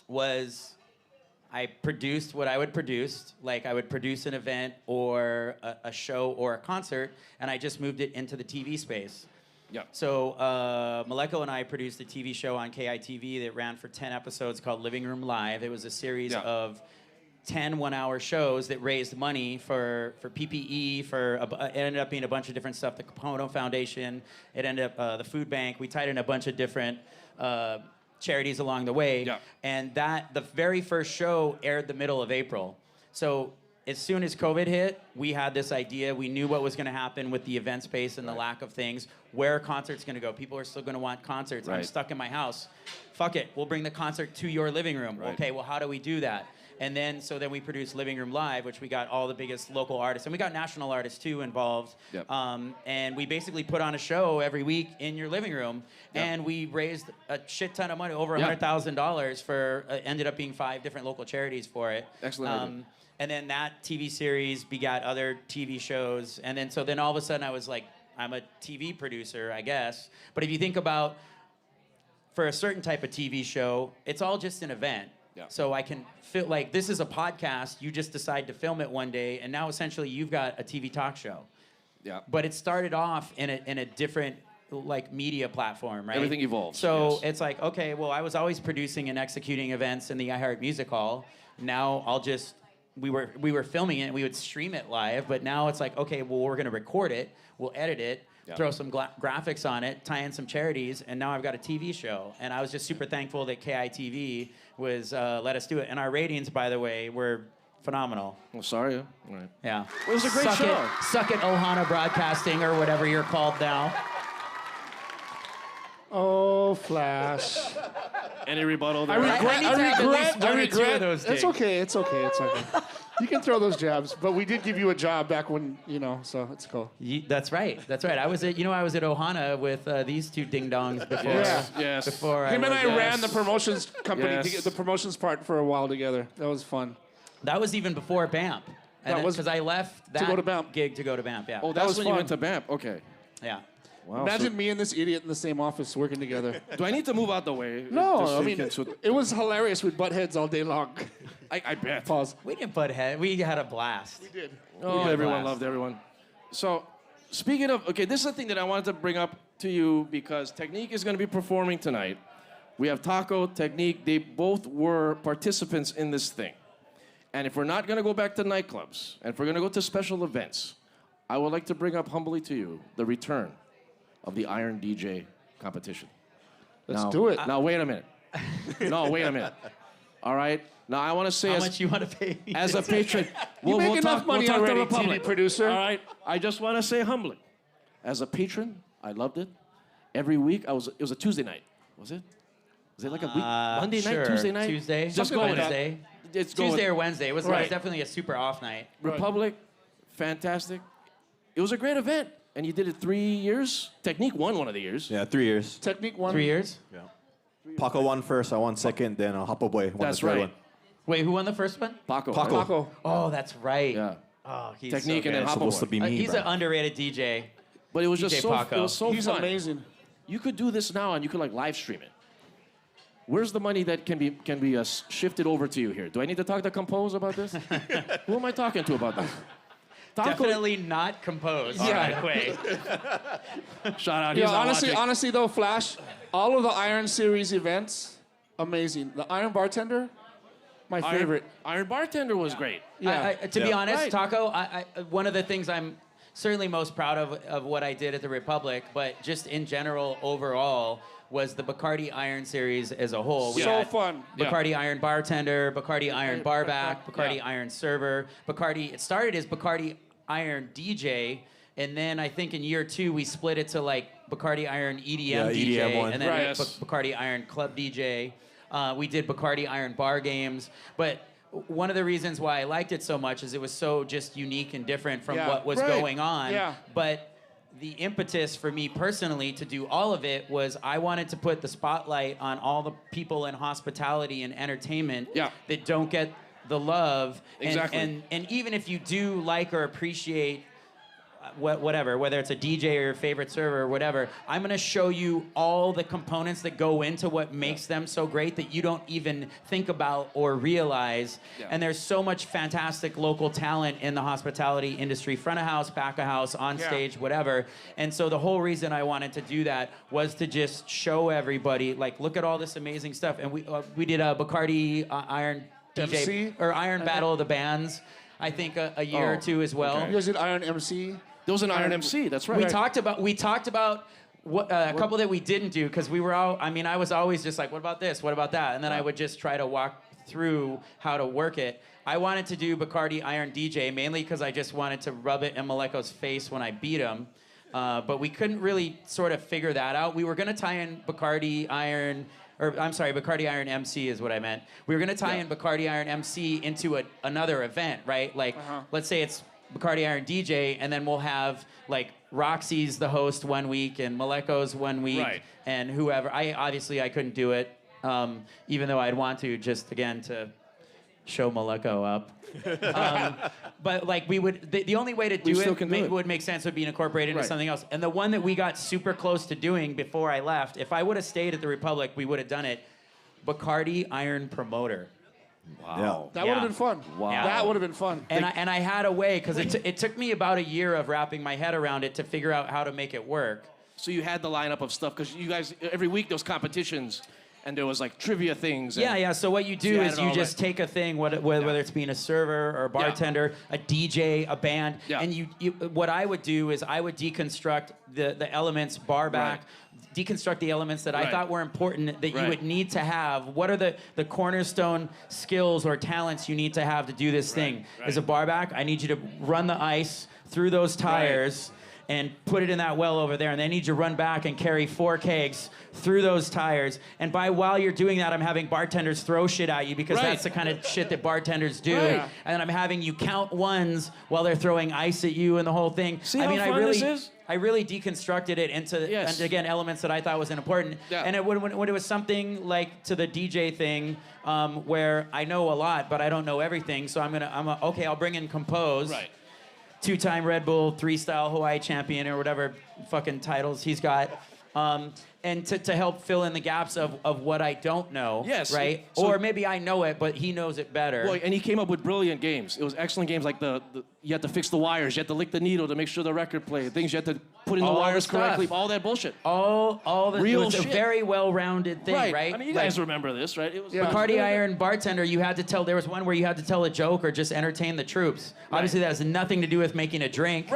was I produced what I would produce. I would produce an event or a show or a concert, and I just moved it into the TV space. Yeah. So Maleko and I produced a TV show on KITV that ran for 10 episodes called Living Room Live. It was a series of 10 one-hour shows that raised money for PPE, it ended up being a bunch of different stuff, the Capono Foundation, it ended up the food bank. We tied in a bunch of different charities along the way. And the very first show aired the middle of April. So as soon as COVID hit, we had this idea. We knew what was going to happen with the event space and the lack of things. Where are concerts going to go? People are still going to want concerts. I'm stuck in my house. Fuck it. We'll bring the concert to your living room. Okay, well, how do we do that? And then we produced Living Room Live, which we got all the biggest local artists. And we got national artists, too, involved. And we basically put on a show every week in your living room. And we raised a shit ton of money, over $100,000 for, ended up being 5 different local charities for it. Excellent. And then that TV series begat other TV shows. And then all of a sudden I was like, I'm a TV producer, I guess. But if you think about, for a certain type of TV show, it's all just an event. So I can feel this is a podcast. You just decide to film it one day, and now essentially you've got a TV talk show. But it started off in a different like media platform, right? Everything evolves, So yes. it's like, okay, well, I was always producing and executing events in the iHeart Music Hall. Now I'll just we were filming it and we would stream it live, but now it's like, okay, well, we're gonna record it, we'll edit it, throw some graphics on it, tie in some charities, and now I've got a TV show. And I was just super thankful that KITV was let us do it. And our ratings, by the way, were phenomenal. Well, sorry. All right. Yeah. It was a great Suck show. Suck it, Ohana Broadcasting, or whatever you're called now. Oh, Flash. Any rebuttal I there? regret. those It's digs. okay. It's okay. You can throw those jabs, but we did give you a job back when, so it's cool. That's right. That's right. I was at Ohana with these two ding dongs before. Yes. Before Him and was, I ran the promotions company, Yes. the promotions part for a while together. That was fun. That was even before BAMP. That was because I left that go to BAMP. gig to go to BAMP. Yeah. Oh, that's was when you fun. went to BAMP. Okay. Yeah. Wow. Imagine me and this idiot in the same office working together. Do I need to move out the way? No, Just so I you mean, can- so- it was hilarious. We'd butt heads all day long. I bet. Pause. We didn't butt head. We had a blast. We did. Oh, had a everyone blast. loved everyone. So, speaking of, okay, this is the thing that I wanted to bring up to you because Technique is going to be performing tonight. We have Taco, Technique. They both were participants in this thing. And if we're not going to go back to nightclubs, and if we're going to go to special events, I would like to bring up humbly to you the return of the Iron DJ competition. Let's Now- do it. Now, wait a minute. No, wait a minute. All right? Now, I want to say How as, much you want to pay me? as a patron, You make enough money talk to already, Republic. TV producer. All right? I just want to say humbly, as a patron, I loved it. Every week, it was a Tuesday night. Was it? Was it like a week? Monday sure. night, Tuesday night? Tuesday. Just Something go like with that. Wednesday. It's go Tuesday with- or Wednesday. It was Right. definitely a super off night. Republic, fantastic. It was a great event. And you did it 3 years? Technique won one of the years. Yeah, 3 years. Technique one. 3 years? Yeah. Paco won first, I won second, then Hapo Boy won That's the third right. one. Wait, who won the first one? Paco. Paco. right? Paco. Oh, that's right. Yeah. Oh, he's Technique so and then good. Hop Supposed to Boy. be me, He's bro. an underrated DJ. But it was just DJ so, Paco. it was so He's fun. amazing. You could do this now and you could like live stream it. Where's the money that can be shifted over to you here? Do I need to talk to Compose about this? Who am I talking to about this? Taco- Definitely not composed, by the way. Shout out. He's Yeah, not watching. honestly though, Flash, all of the Iron Series events, amazing. The Iron Bartender, my favorite. Iron Bartender was great. Yeah. To be honest, Right. Taco, one of the things I'm certainly most proud of what I did at the Republic, but just in general, overall, was the Bacardi Iron Series as a whole. We So had fun. Bacardi Iron Bartender, Bacardi Iron Barback, Bacardi Yeah. Iron Server, Bacardi. It started as Bacardi Iron DJ, and then I think in year 2 we split it to like Bacardi Iron EDM Yeah, DJ, EDM one. and then Right. Bacardi Iron Club DJ. We did Bacardi Iron Bar Games, but one of the reasons why I liked it so much is it was so just unique and different from Yeah. what was Right. going on. Yeah. But the impetus for me personally to do all of it was I wanted to put the spotlight on all the people in hospitality and entertainment Yeah. that don't get the love. Exactly. And even if you do like or appreciate whatever, whether it's a DJ or your favorite server or whatever, I'm gonna show you all the components that go into what makes them so great that you don't even think about or realize. Yeah. And there's so much fantastic local talent in the hospitality industry, front of house, back of house, on Yeah. stage, whatever. And so the whole reason I wanted to do that was to just show everybody, like, look at all this amazing stuff. And we did a Bacardi Iron DJ MC? or Iron Battle of the Bands, I think a year or Oh, two as well. okay. You guys did Iron MC. There was an Iron MC. That's right. We talked about what, a couple that we didn't do because we were all. I mean, I was always just like, what about this? What about that? And then I would just try to walk through how to work it. I wanted to do Bacardi Iron DJ mainly because I just wanted to rub it in Maleko's face when I beat him. But we couldn't really sort of figure that out. We were gonna tie in Bacardi Iron. Or I'm sorry, Bacardi Iron MC is what I meant. We were gonna tie in Bacardi Iron MC into another event, right? Like, let's say it's Bacardi Iron DJ, and then we'll have like Roxy's the host one week, and Maleko's one week, Right. and whoever. I couldn't do it, even though I'd want to, just again to show Maleko up. But like we would, the only way to do still it, can do it. would make sense would be incorporated into Right. something else. And the one that we got super close to doing before I left, if I would have stayed at the Republic, we would have done it. Bacardi Iron Promoter. Wow. That would have Yeah. been fun. Wow. That would have been fun. And I had a way, because it took me about a year of wrapping my head around it to figure out how to make it work. So you had the lineup of stuff because you guys every week there was competitions. And there was like trivia things. Yeah. So what you do you is had it you all just take a thing, whether it's being a server or a bartender, a DJ, a band, and you. What I would do is I would deconstruct the elements, bar back, deconstruct the elements that I thought were important that you would need to have. What are the cornerstone skills or talents you need to have to do this thing? As a bar back, I need you to run the ice through those tires. And put it in that well over there, and then I need you to run back and carry 4 kegs through those tires. And while you're doing that, I'm having bartenders throw shit at you because that's the kind of shit that bartenders do. And then I'm having you count ones while they're throwing ice at you and the whole thing. See how fun this is? I really deconstructed it into, and again, elements that I thought was important. And when it was something like to the DJ thing, where I know a lot, but I don't know everything, so okay, I'll bring in Compose. 2-time Red Bull, 3-style Hawaii champion, or whatever fucking titles he's got. And to help fill in the gaps of what I don't know, right? So, or maybe I know it, but he knows it better. Well, and he came up with brilliant games. It was excellent games, like you had to fix the wires, you had to lick the needle to make sure the record played, things you had to put in the wires correctly, all that bullshit. All the real shit. It's a very well-rounded thing, right? I mean, you guys remember this, right? It was Bacardi Iron bartender, you had to tell, there was one where you had to tell a joke or just entertain the troops. Obviously, that has nothing to do with making a drink.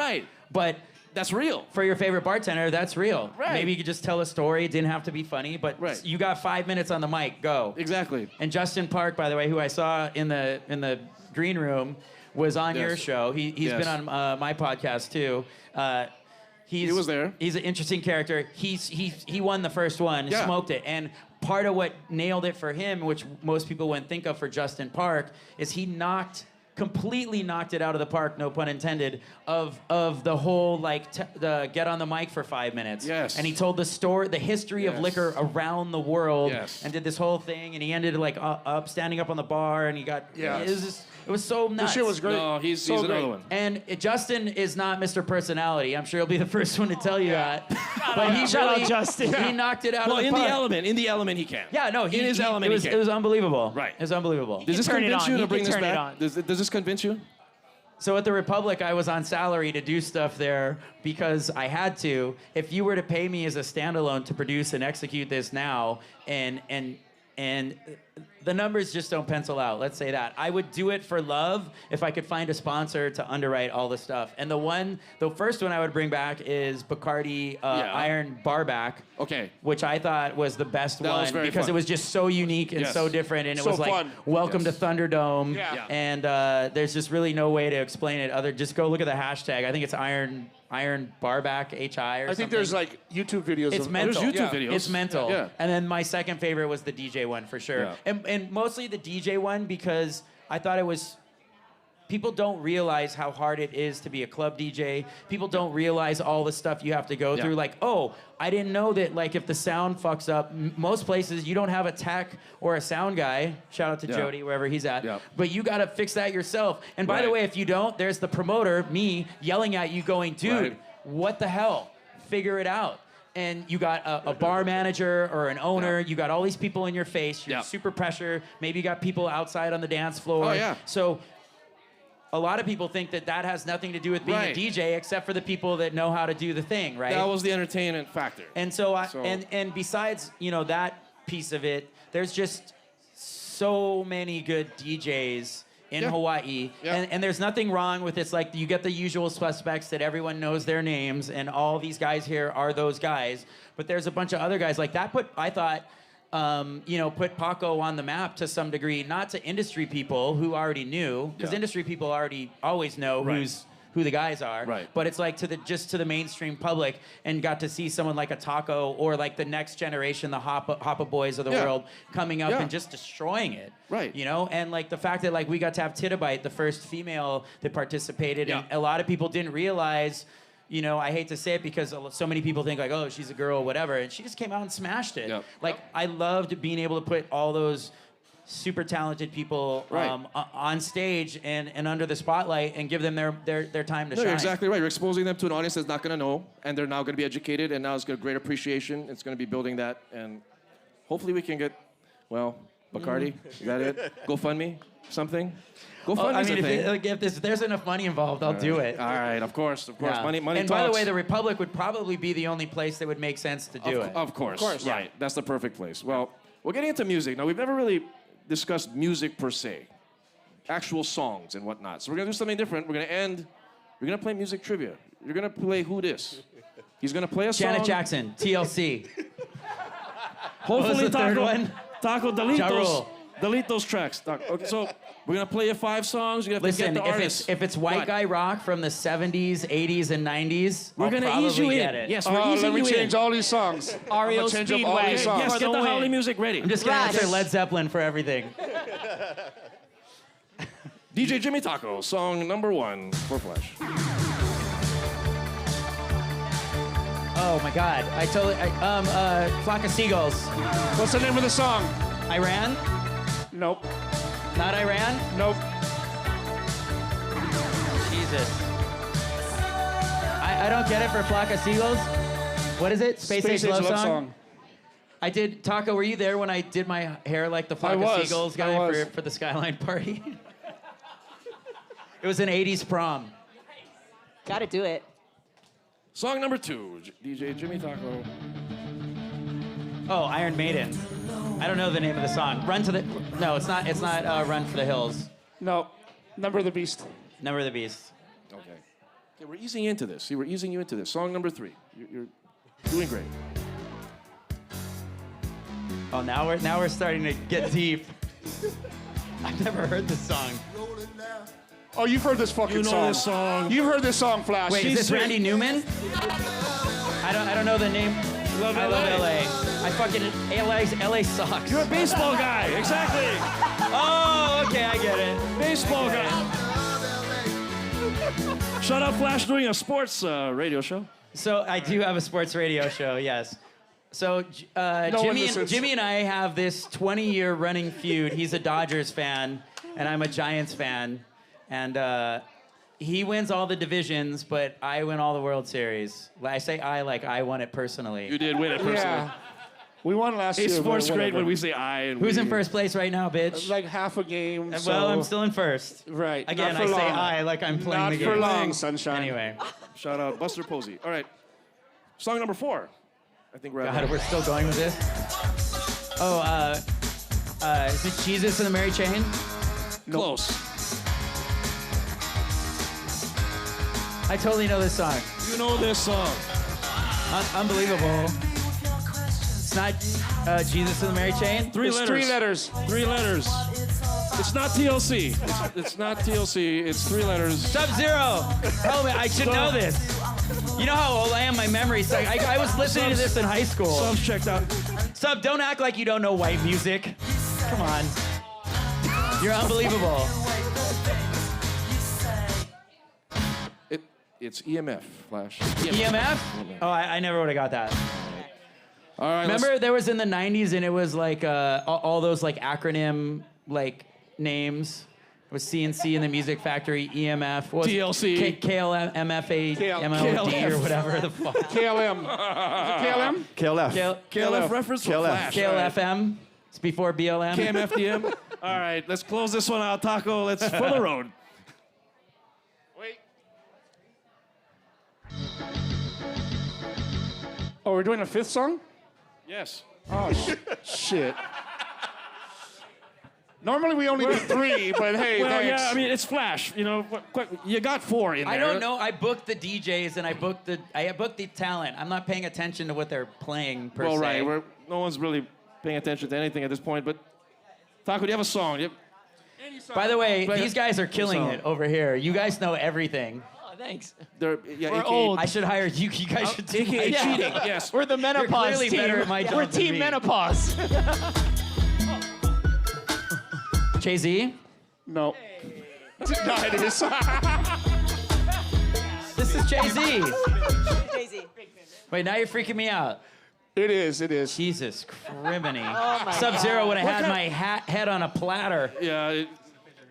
But that's real. For your favorite bartender, that's real. Right. Maybe you could just tell a story. It didn't have to be funny, but you got 5 minutes on the mic. Go. Exactly. And Justin Park, by the way, who I saw in the green room, was on your show. He's been on my podcast too. He was there. He's an interesting character. He won the first one, smoked it, and part of what nailed it for him, which most people wouldn't think of for Justin Park, is he completely knocked it out of the park, no pun intended, of the whole the get on the mic for 5 minutes. Yes. And he told the history of liquor around the world, and did this whole thing, and he ended standing up on the bar, and he got it was so nuts. The shit was great. No, he's another one. And Justin is not Mr. Personality. I'm sure he'll be the first one to tell you that. But he really, Justin. He knocked it out of the in park. in the element he can. Yeah, no, in his element it was unbelievable. Right. It was unbelievable. Does this turn it convince on. you He to bring can this turn it back? on. Does this convince you? So at the Republic, I was on salary to do stuff there because I had to. If you were to pay me as a standalone to produce and execute this now, and the numbers just don't pencil out, let's say that. I would do it for love if I could find a sponsor to underwrite all the stuff. And the first one I would bring back is Bacardi Iron Barback. Okay. Which I thought was the best That was one very because fun. it was just so unique and so different, and it So was like fun. welcome to Thunderdome. Yeah. And there's just really no way to explain it just go look at the hashtag. I think it's Iron Barback HI or something. I think there's like YouTube videos. It's mental. There's YouTube videos. It's mental. Yeah. And then my second favorite was the DJ one for sure. Yeah. And mostly the DJ one because I thought it was. People don't realize how hard it is to be a club DJ. People don't realize all the stuff you have to go through. Like, oh, I didn't know that. Like, if the sound fucks up, most places you don't have a tech or a sound guy. Shout out to Jody wherever he's at. Yeah. But you gotta fix that yourself. And by the way, if you don't, there's the promoter, me, yelling at you, going, dude, what the hell? Figure it out. And you got a bar manager or an owner. You got all these people in your face. You're super pressure. Maybe you got people outside on the dance floor. Oh, yeah. So a lot of people think that has nothing to do with being a DJ, except for the people that know how to do the thing, right? That was the entertainment factor. And and besides, that piece of it, there's just so many good DJs in Hawaii. Yeah. And there's nothing wrong with it. It's like you get the usual suspects that everyone knows their names, and all these guys here are those guys. But there's a bunch of other guys like that. I thought, put Paco on the map to some degree, not to industry people who already knew, because industry people always know who the guys are. Right. But it's like to the mainstream public, and got to see someone like a Taco or like the next generation, the Hoppa Boys of the world, coming up and just destroying it. Right. And like the fact that like we got to have Tittabite, the first female that participated, and a lot of people didn't realize. I hate to say it because so many people think like, oh, she's a girl, whatever, and she just came out and smashed it. Yep. Like I loved being able to put all those super talented people on stage and under the spotlight and give them their time to shine. You're exactly right. You're exposing them to an audience that's not going to know, and they're now going to be educated, and now it's got a great appreciation. It's going to be building that, and hopefully we can get, Bacardi, is that it? GoFundMe? something? Go Oh, find I us mean, a thing. if there's enough money involved, I'll do it. All right, of course. Yeah. Money and talks. by the way, the Republic would probably be the only place that would make sense to do it. Of course. Right. That's the perfect place. Well, we're getting into music. Now, we've never really discussed music per se, actual songs and whatnot. So we're going to do something different. We're going to play music trivia. You're going to play Who Dis. He's going to play a song. Janet Jackson, TLC. Hopefully, the third one? Taco, Ja Rule. delete those tracks. Taco. Okay, so we're going to play you 5 songs. You're going to have to Listen, get the artist. if it's white What? guy rock from the 70s, 80s, and 90s, We're I'll going to probably ease you get in. it. Yes, we're easing Let me you change in. all these songs. REO I'm gonna change up all Speedway. these songs. Yes, For get the the win. Howley music ready. I'm just gonna Right. answer Led Zeppelin for everything. DJ Jimmy Taco, song number 1 for Flash. Oh my God! Flock of Seagulls. What's the name of the song? Iran? Nope. Not Iran? Nope. Jesus. I don't get it for Flock of Seagulls. What is it? Space Age Love Song? I did. Taco, were you there when I did my hair like the Flock of Seagulls guy for the Skyline party? It was an 80s prom. Gotta do it. Song number 2, DJ Jimmy Taco. Oh, Iron Maiden. I don't know the name of the song. Run to the. No, it's not. It's not Run for the Hills. No. Number of the Beast. Number of the Beast. Okay, we're easing into this. See, we're easing you into this. Song number 3. You're doing great. Oh, now we're starting to get deep. I've never heard this song. Oh, you've heard this fucking You know song. this song. You've heard this song, Flash. Wait, is this Randy Newman? I don't know the name. Love I LA. love LA. I fucking LA sucks. You're a baseball guy. Exactly. Oh, okay, I get it. Baseball guy. Shut up, Flash, doing a sports radio show. So I do have a sports radio show, yes. So one listens. Jimmy and I have this 20-year running feud. He's a Dodgers fan, and I'm a Giants fan. And he wins all the divisions, but I win all the World Series. I say I like I won it personally. You did win it personally. Yeah. We won last Hey, year. sports but great whatever. when we say I. And Who's we. in first place right now, bitch? Like half a game. Well, I'm still in first. Right. Again, Not I for say long. I like I'm playing Not the game. for long, sunshine. Anyway. Shout out Buster Posey. All right. Song number 4. I think we're at God, we're still going with this? Oh, is it Jesus and the Mary Chain? Close. I totally know this song. You know this song. Unbelievable. It's not Jesus and the Mary Chain? Three It's letters. 3 letters. 3 letters. It's not TLC. It's not TLC. It's 3 letters. Sub-Zero. Tell me, I should know this. You know how old I am? My memory's like, I was listening to this in high school. Subs checked out. Sub, don't act like you don't know white music. Come on. You're unbelievable. It's EMF, Flash. EMF? Oh, I never would have got that. All right. Remember there was in the 90s and it was like all those like acronym like names. It was CNC in the Music Factory, EMF. What was TLC. KLM, MFA, MLD or whatever the fuck. KLM. KLM? KLF. KLF reference for Flash. KLFM. It's before BLM. KMFDM. All right, let's close this one out, Taco. Let's for the road. Wait. Oh, we're doing a 5th song? Yes. Oh, shit. Normally we only do 3, but hey, Well, thanks. yeah, I mean, it's Flash. You know, you got 4 in there. I don't know. I booked the DJs and I booked the talent. I'm not paying attention to what they're playing per Well, se. right. No one's really paying attention to anything at this point. But Taco, do you have a song? By the way, Play these guys are killing song. it over here. You guys know everything. Oh, thanks. We're We're old. I should hire you. You guys should do AKA my job. cheating. Yes. We're the menopause clearly team. better at my job We're than team me. menopause. Jay-Z? No. No, it is. This is Jay-Z. Jay-Z. Wait, now you're freaking me out. It is. Jesus criminy. Oh my Sub-Zero would have What had kind- my head on a platter. Yeah.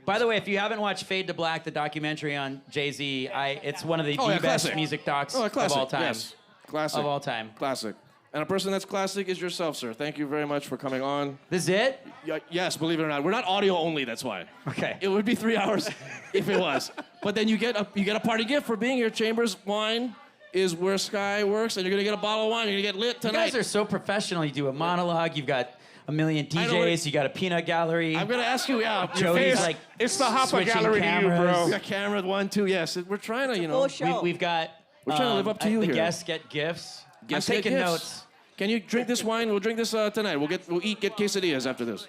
By the way, if you haven't watched Fade to Black, the documentary on Jay-Z, it's one of the Oh, yeah, best classic. music docs Oh, of classic. all time. Yes. Classic. Of all time. Classic. And a person that's classic is yourself, sir. Thank you very much for coming on. This is it? Yes, believe it or not. We're not audio only, that's why. Okay. It would be 3 hours if it was. But then you get a party gift for being here. Chambers Wine is where Sky works, and you're gonna get a bottle of wine. You're gonna get lit tonight. You guys are so professional. You do a monologue. You've got a million DJs. You got a peanut gallery. I'm gonna ask you, yeah. Joey's like It's the Hopper switching Gallery cameras. to you, bro. We got camera 1, 2. Yes, we're trying to, you know. Full show. We've got. We're trying to live up to you the here. guests get gifts. Guests I'm get taking gifts. notes. Can you drink this wine? We'll drink this tonight. We'll get quesadillas after this.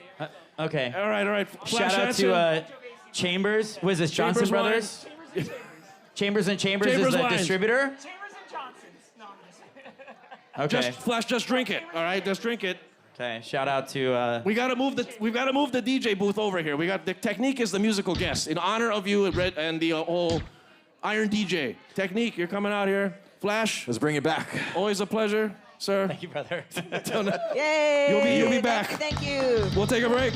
Okay. All right. Flash Shout out answer. to Chambers. Was this Johnson Chambers Wine. Brothers? Chambers and Chambers Chambers is the Wines. distributor. Chambers and Johnson's. No, I'm just Okay. Flash, just drink it. All right, just drink it. Okay. Shout out to. We've got to move the DJ booth over here. We got the Technique is the musical guest in honor of you and the whole Iron DJ. Technique, you're coming out here. Flash, Let's bring it back. always a pleasure, sir. Thank you, brother. Yay! You'll be back. Thank you. We'll take a break.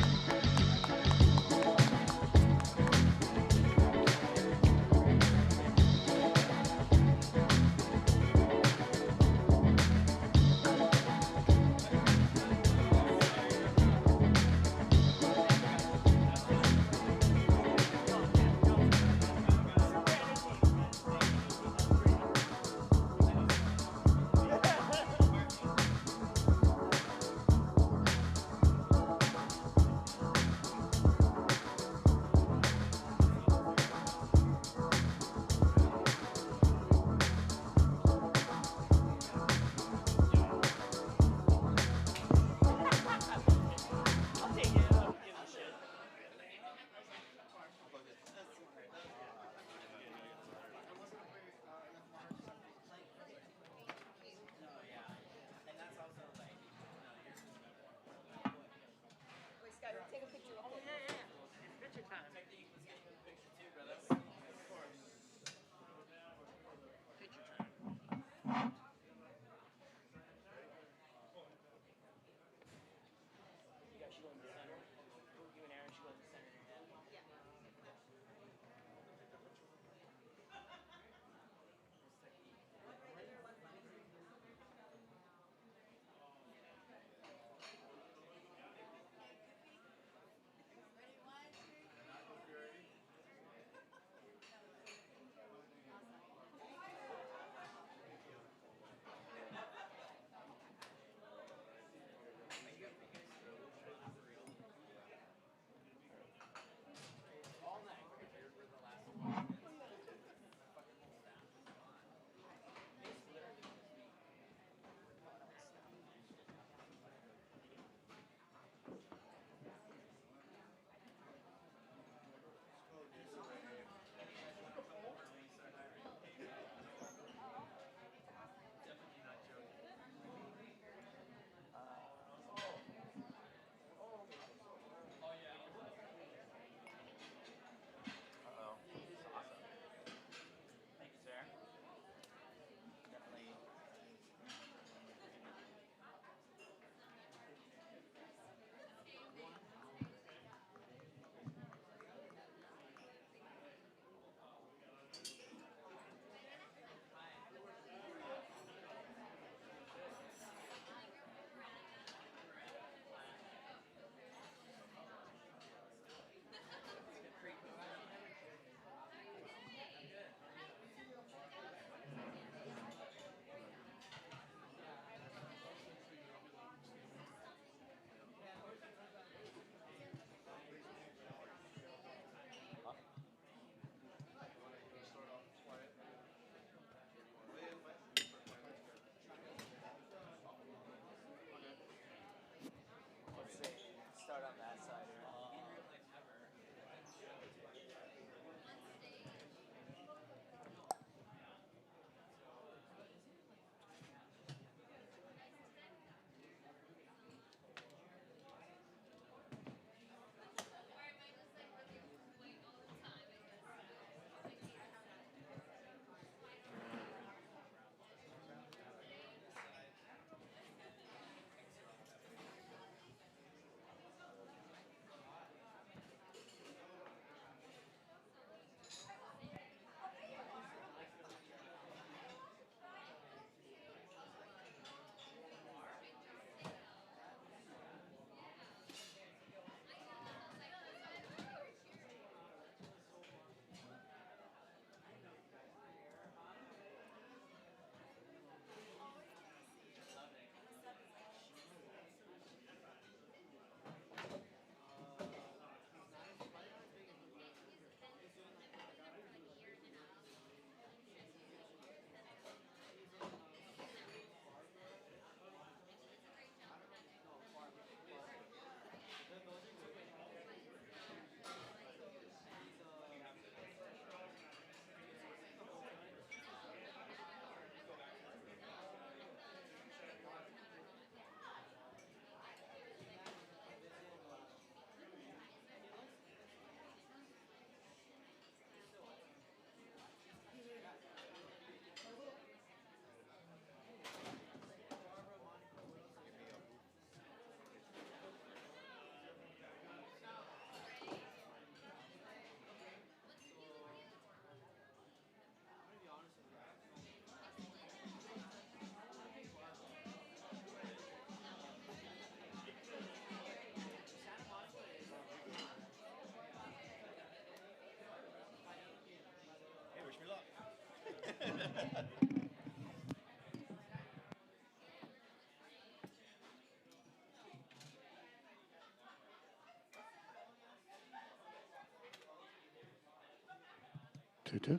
Tutu.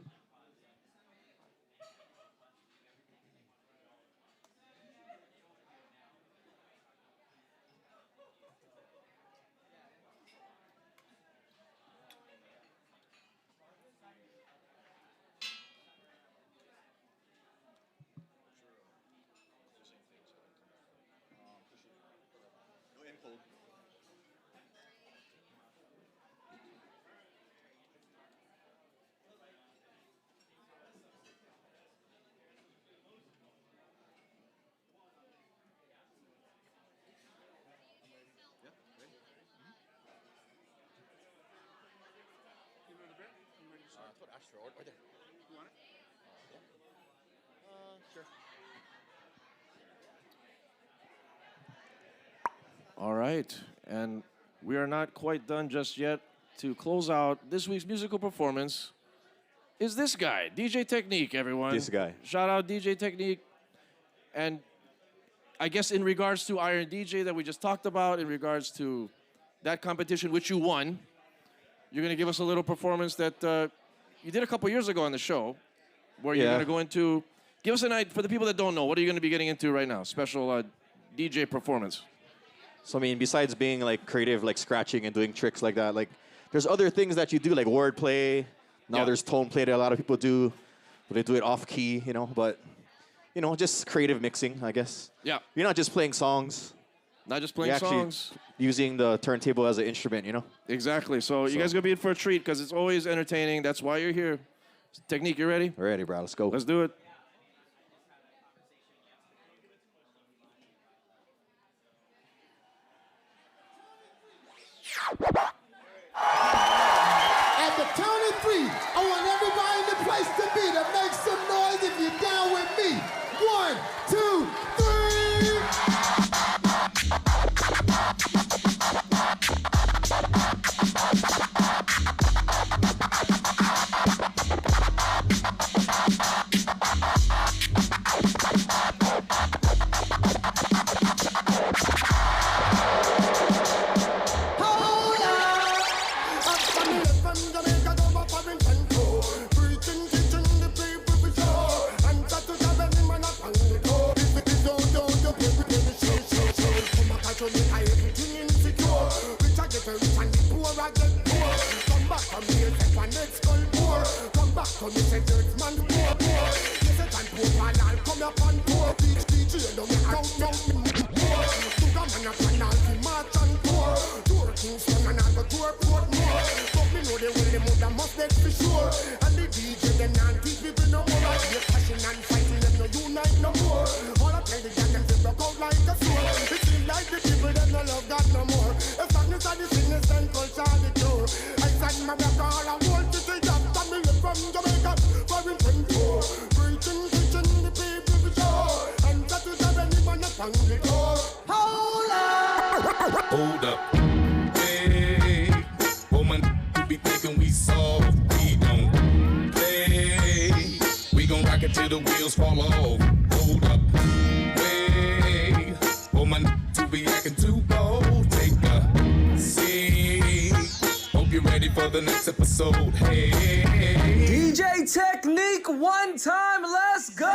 All right, and we are not quite done just yet. To close out this week's musical performance is this guy, DJ Technique, everyone. This guy. Shout out DJ Technique. And I guess in regards to Iron DJ that we just talked about, in regards to that competition which you won, you're going to give us a little performance that you did a couple years ago on the show, where you're going to go into, give us an idea, for the people that don't know, what are you going to be getting into right now? Special DJ performance. So I mean, besides being like creative, like scratching and doing tricks like that, like there's other things that you do, like wordplay. Now there's tone play that a lot of people do, but they do it off key, you know. But you know, just creative mixing, I guess. Yeah. You're not just playing songs. Not just playing songs. Using the turntable as an instrument, you know. Exactly. So you guys gonna be in for a treat because it's always entertaining. That's why you're here. Technique, you ready? We're ready, bro. Let's go. Let's do it. At the count of three, I want everybody in the place to be to make some noise if you're down with me. 1, 2, Hold up. Hey, woman, you be thinking we soft. We don't play. We gon' rock it till the wheels fall off. Hold up. Hey, woman, to be acting too bold. Take a seat. Hope you're ready for the next episode. Hey. DJ Technique, one time, let's go!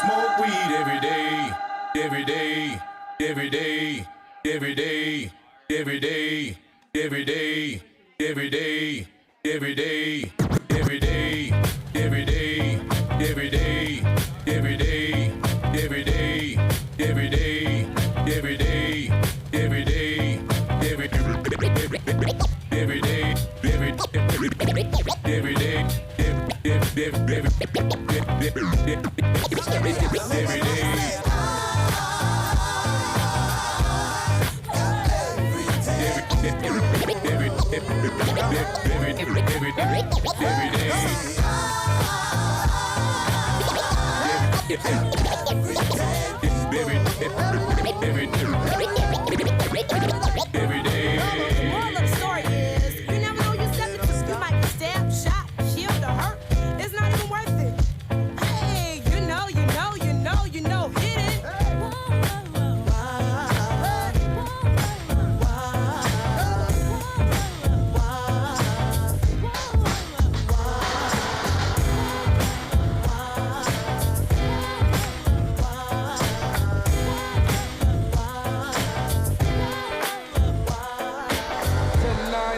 Smoke weed every day. Every day. Every day. Every day, every day, every day, every day, every day, every day, every day, every day, every day, every day, every day, every day, every day, every day, every day, every day. Moral of the story is, you never know your step because you might be stabbed, shot, killed, or hurt. It's not even worth it. Hey, you know, hit it.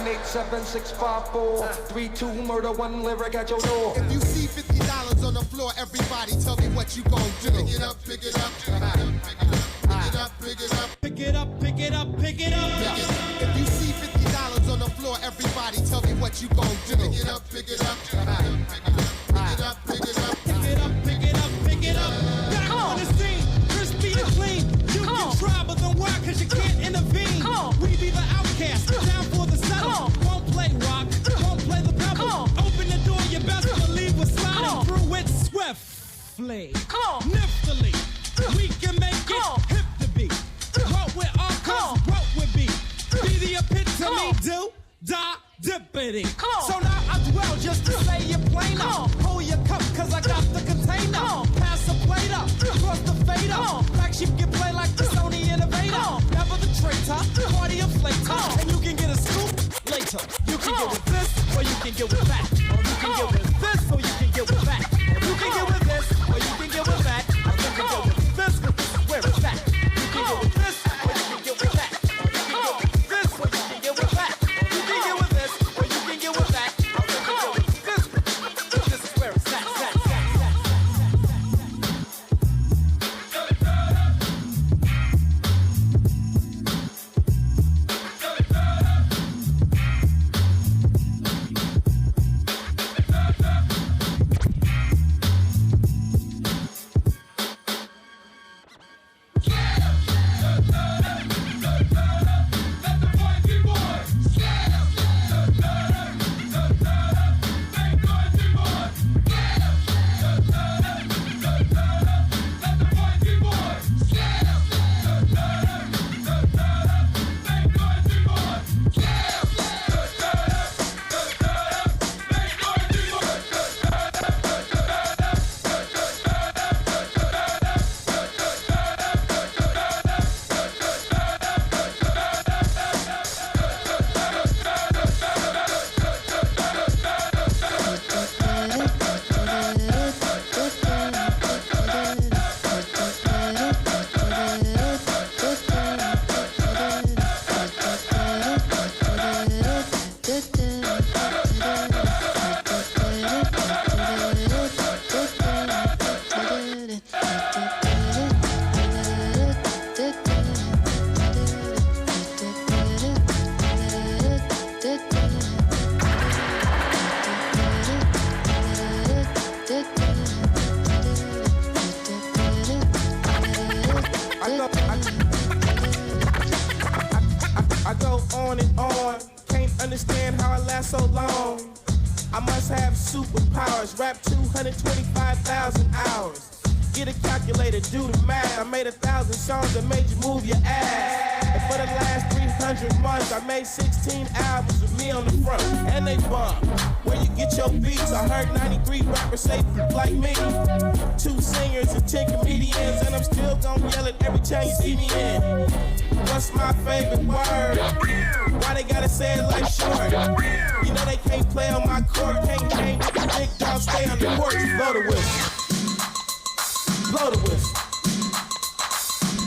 987-654-32 murder, one lyric at your door. If you see $50 on the floor, everybody tell me what you gon' do. Pick it up, pick it up, pick it up, pick it up, pick it up, pick it up, pick it up, pick it up. If you see $50 on the floor, everybody tell me what you gon' do. Pick it up, pick it up, pick it up, pick it up, pick it up, pick it up, pick it up, pick it up. Back on the scene, crispy and clean. You can try, but don't work 'cause you can't intervene. We be the outcast, down for the settle. Won't play rock, won't play the pebble. Open the door, you best believe we're sliding through it swiftly. Niftily, we can make it hip to be. What with our cause, what with be. Be the epitome, do, die, dippity. So now I dwell just to say you're plain up. Hold your cup, 'cause I got the container. Pass the plate up, cross the fader. Black sheep can play like the Sony Innovator. Never the traitor, party inflator. And you can get a scoop later. You can get with this, or you can get with that. Or you can get with this, or you can get with that. You can get with this, or you can get with that. Or you can get with this, 'cause this is where it's at. You can get with this, or you can get with that. Or you can get with this, or you can get with that. You can get with this, or you can get with that. Or you can get with this, 'cause this is where it's at. I go on and on, can't understand how I last so long. I must have superpowers, rap 225,000 hours. Get a calculator, do the math. I made 1,000 songs that made you move your ass. And for the last 300 months, I made 16 albums with me on the front, and they bump. Where you get your beats? I heard 93 rappers say like me. 2 singers and 10 comedians, and I'm still gonna yell it every time you see me in. What's my favorite word? Why they gotta say it like short? You know they can't play on my court, can't change. Big dog stay on the porch, blow the whistle. Blow the whistle.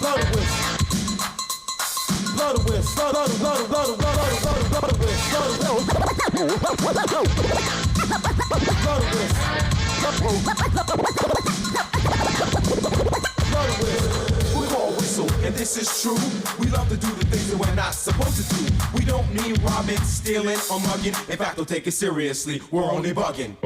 Blow the whistle. Blow the whistle. Blow the blow the blow the blow the blow the blow the whistle. Blow the whistle. Blow the whistle. We all whistle, and this is true. We love to do the things that we're not supposed to do. We don't mean robbing, stealing, or mugging. In fact, don't take it seriously. We're only bugging.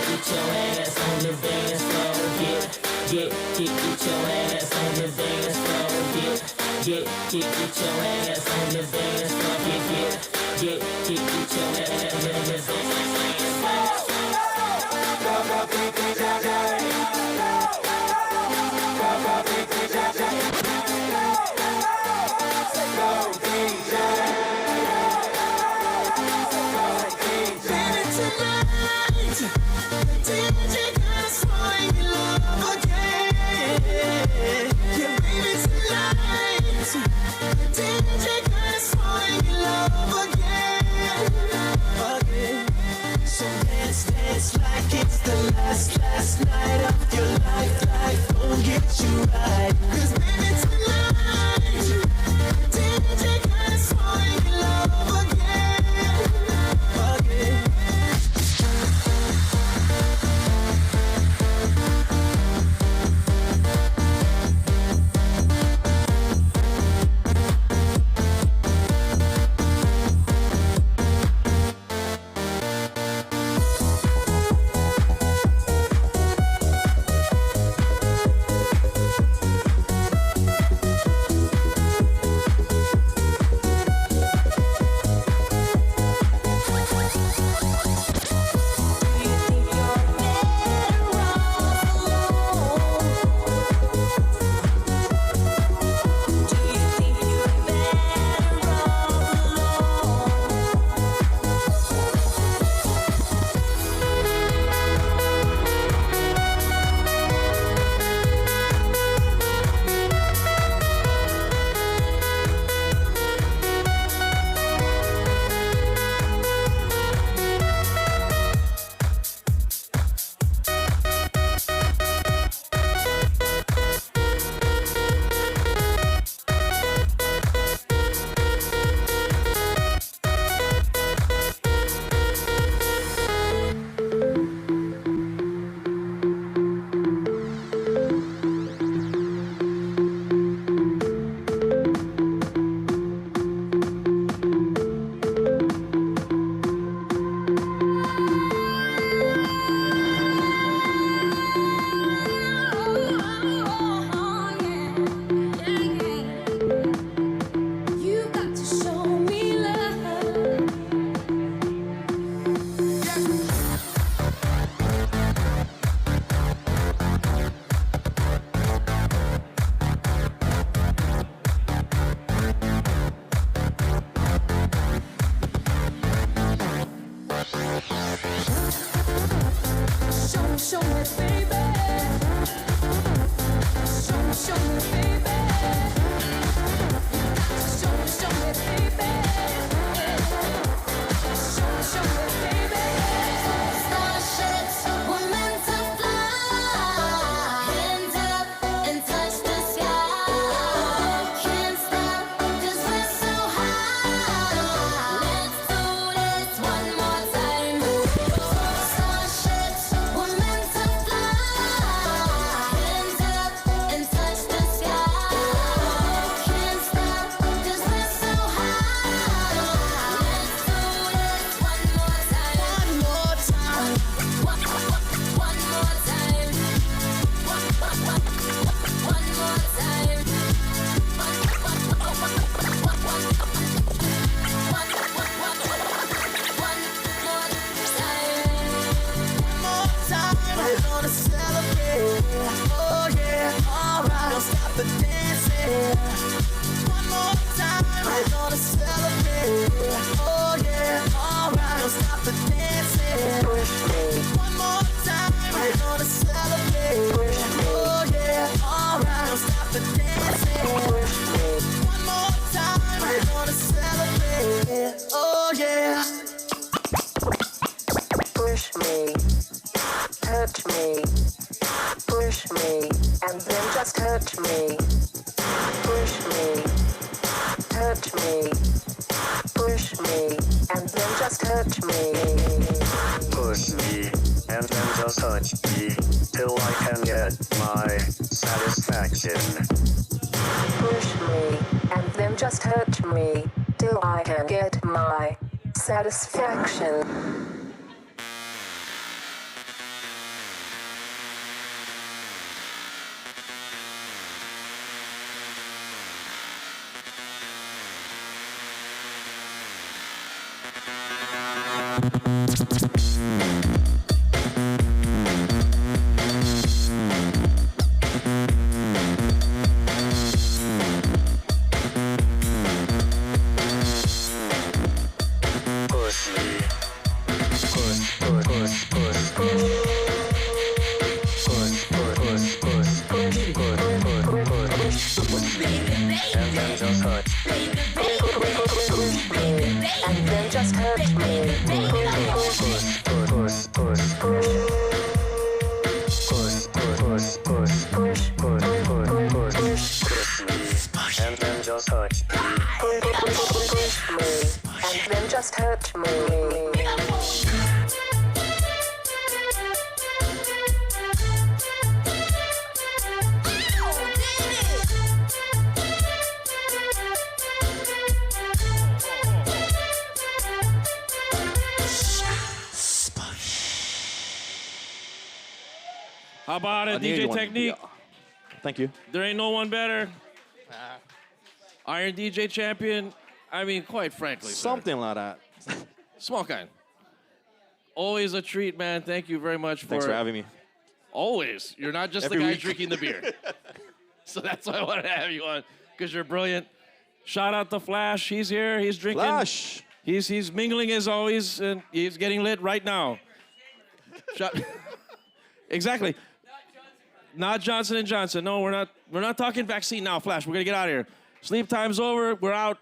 get your ass on the dance floor. Get your ass on the dance floor. Get your ass on the dance floor. Get your ass on the dance floor. Last night of your life won't get you right. 'Cause baby tonight, DJ got us falling in love again. Show me, baby. Show me, baby. Show me, baby. Show me, baby. Starships were meant to fly. Hands up and touch the sky. Can't stop 'cause we're so high. Let's do this one more time. Starships were meant to fly. Hands up and touch the sky. Can't stop 'cause we're so high. Let's do this one more time. One more time. One more time. One more time. One more time. We're gonna celebrate. Oh yeah, alright. Don't stop the dancing. One more time. We're gonna celebrate. Oh yeah, alright. Don't stop the dancing. One more time. We're gonna celebrate. Oh yeah, alright. Don't stop the dancing. One more time. We're gonna celebrate. Oh yeah. Push me, touch me, push me, and then just touch me. Push me, touch me, push me, and then just touch me. Push me, and then just touch me, till I can get my satisfaction. Push me, and then just touch me, till I can get my satisfaction. How about it, I knew DJ you wanted- Technique? yeah. Thank you. There ain't no one better. Iron DJ champion. I mean, quite frankly, sir. Something like that. Small kind. Always a treat, man. Thank you very much Thanks for having me. Always. You're not just Every the guy week. drinking the beer. So that's why I wanted to have you on, because you're brilliant. Shout out to Flash. He's here. He's drinking. Flash. He's mingling as always, and he's getting lit right now. Exactly. Not Johnson & Johnson. No, we're not talking vaccine now, Flash. We're gonna get out of here. Sleep time's over. We're out.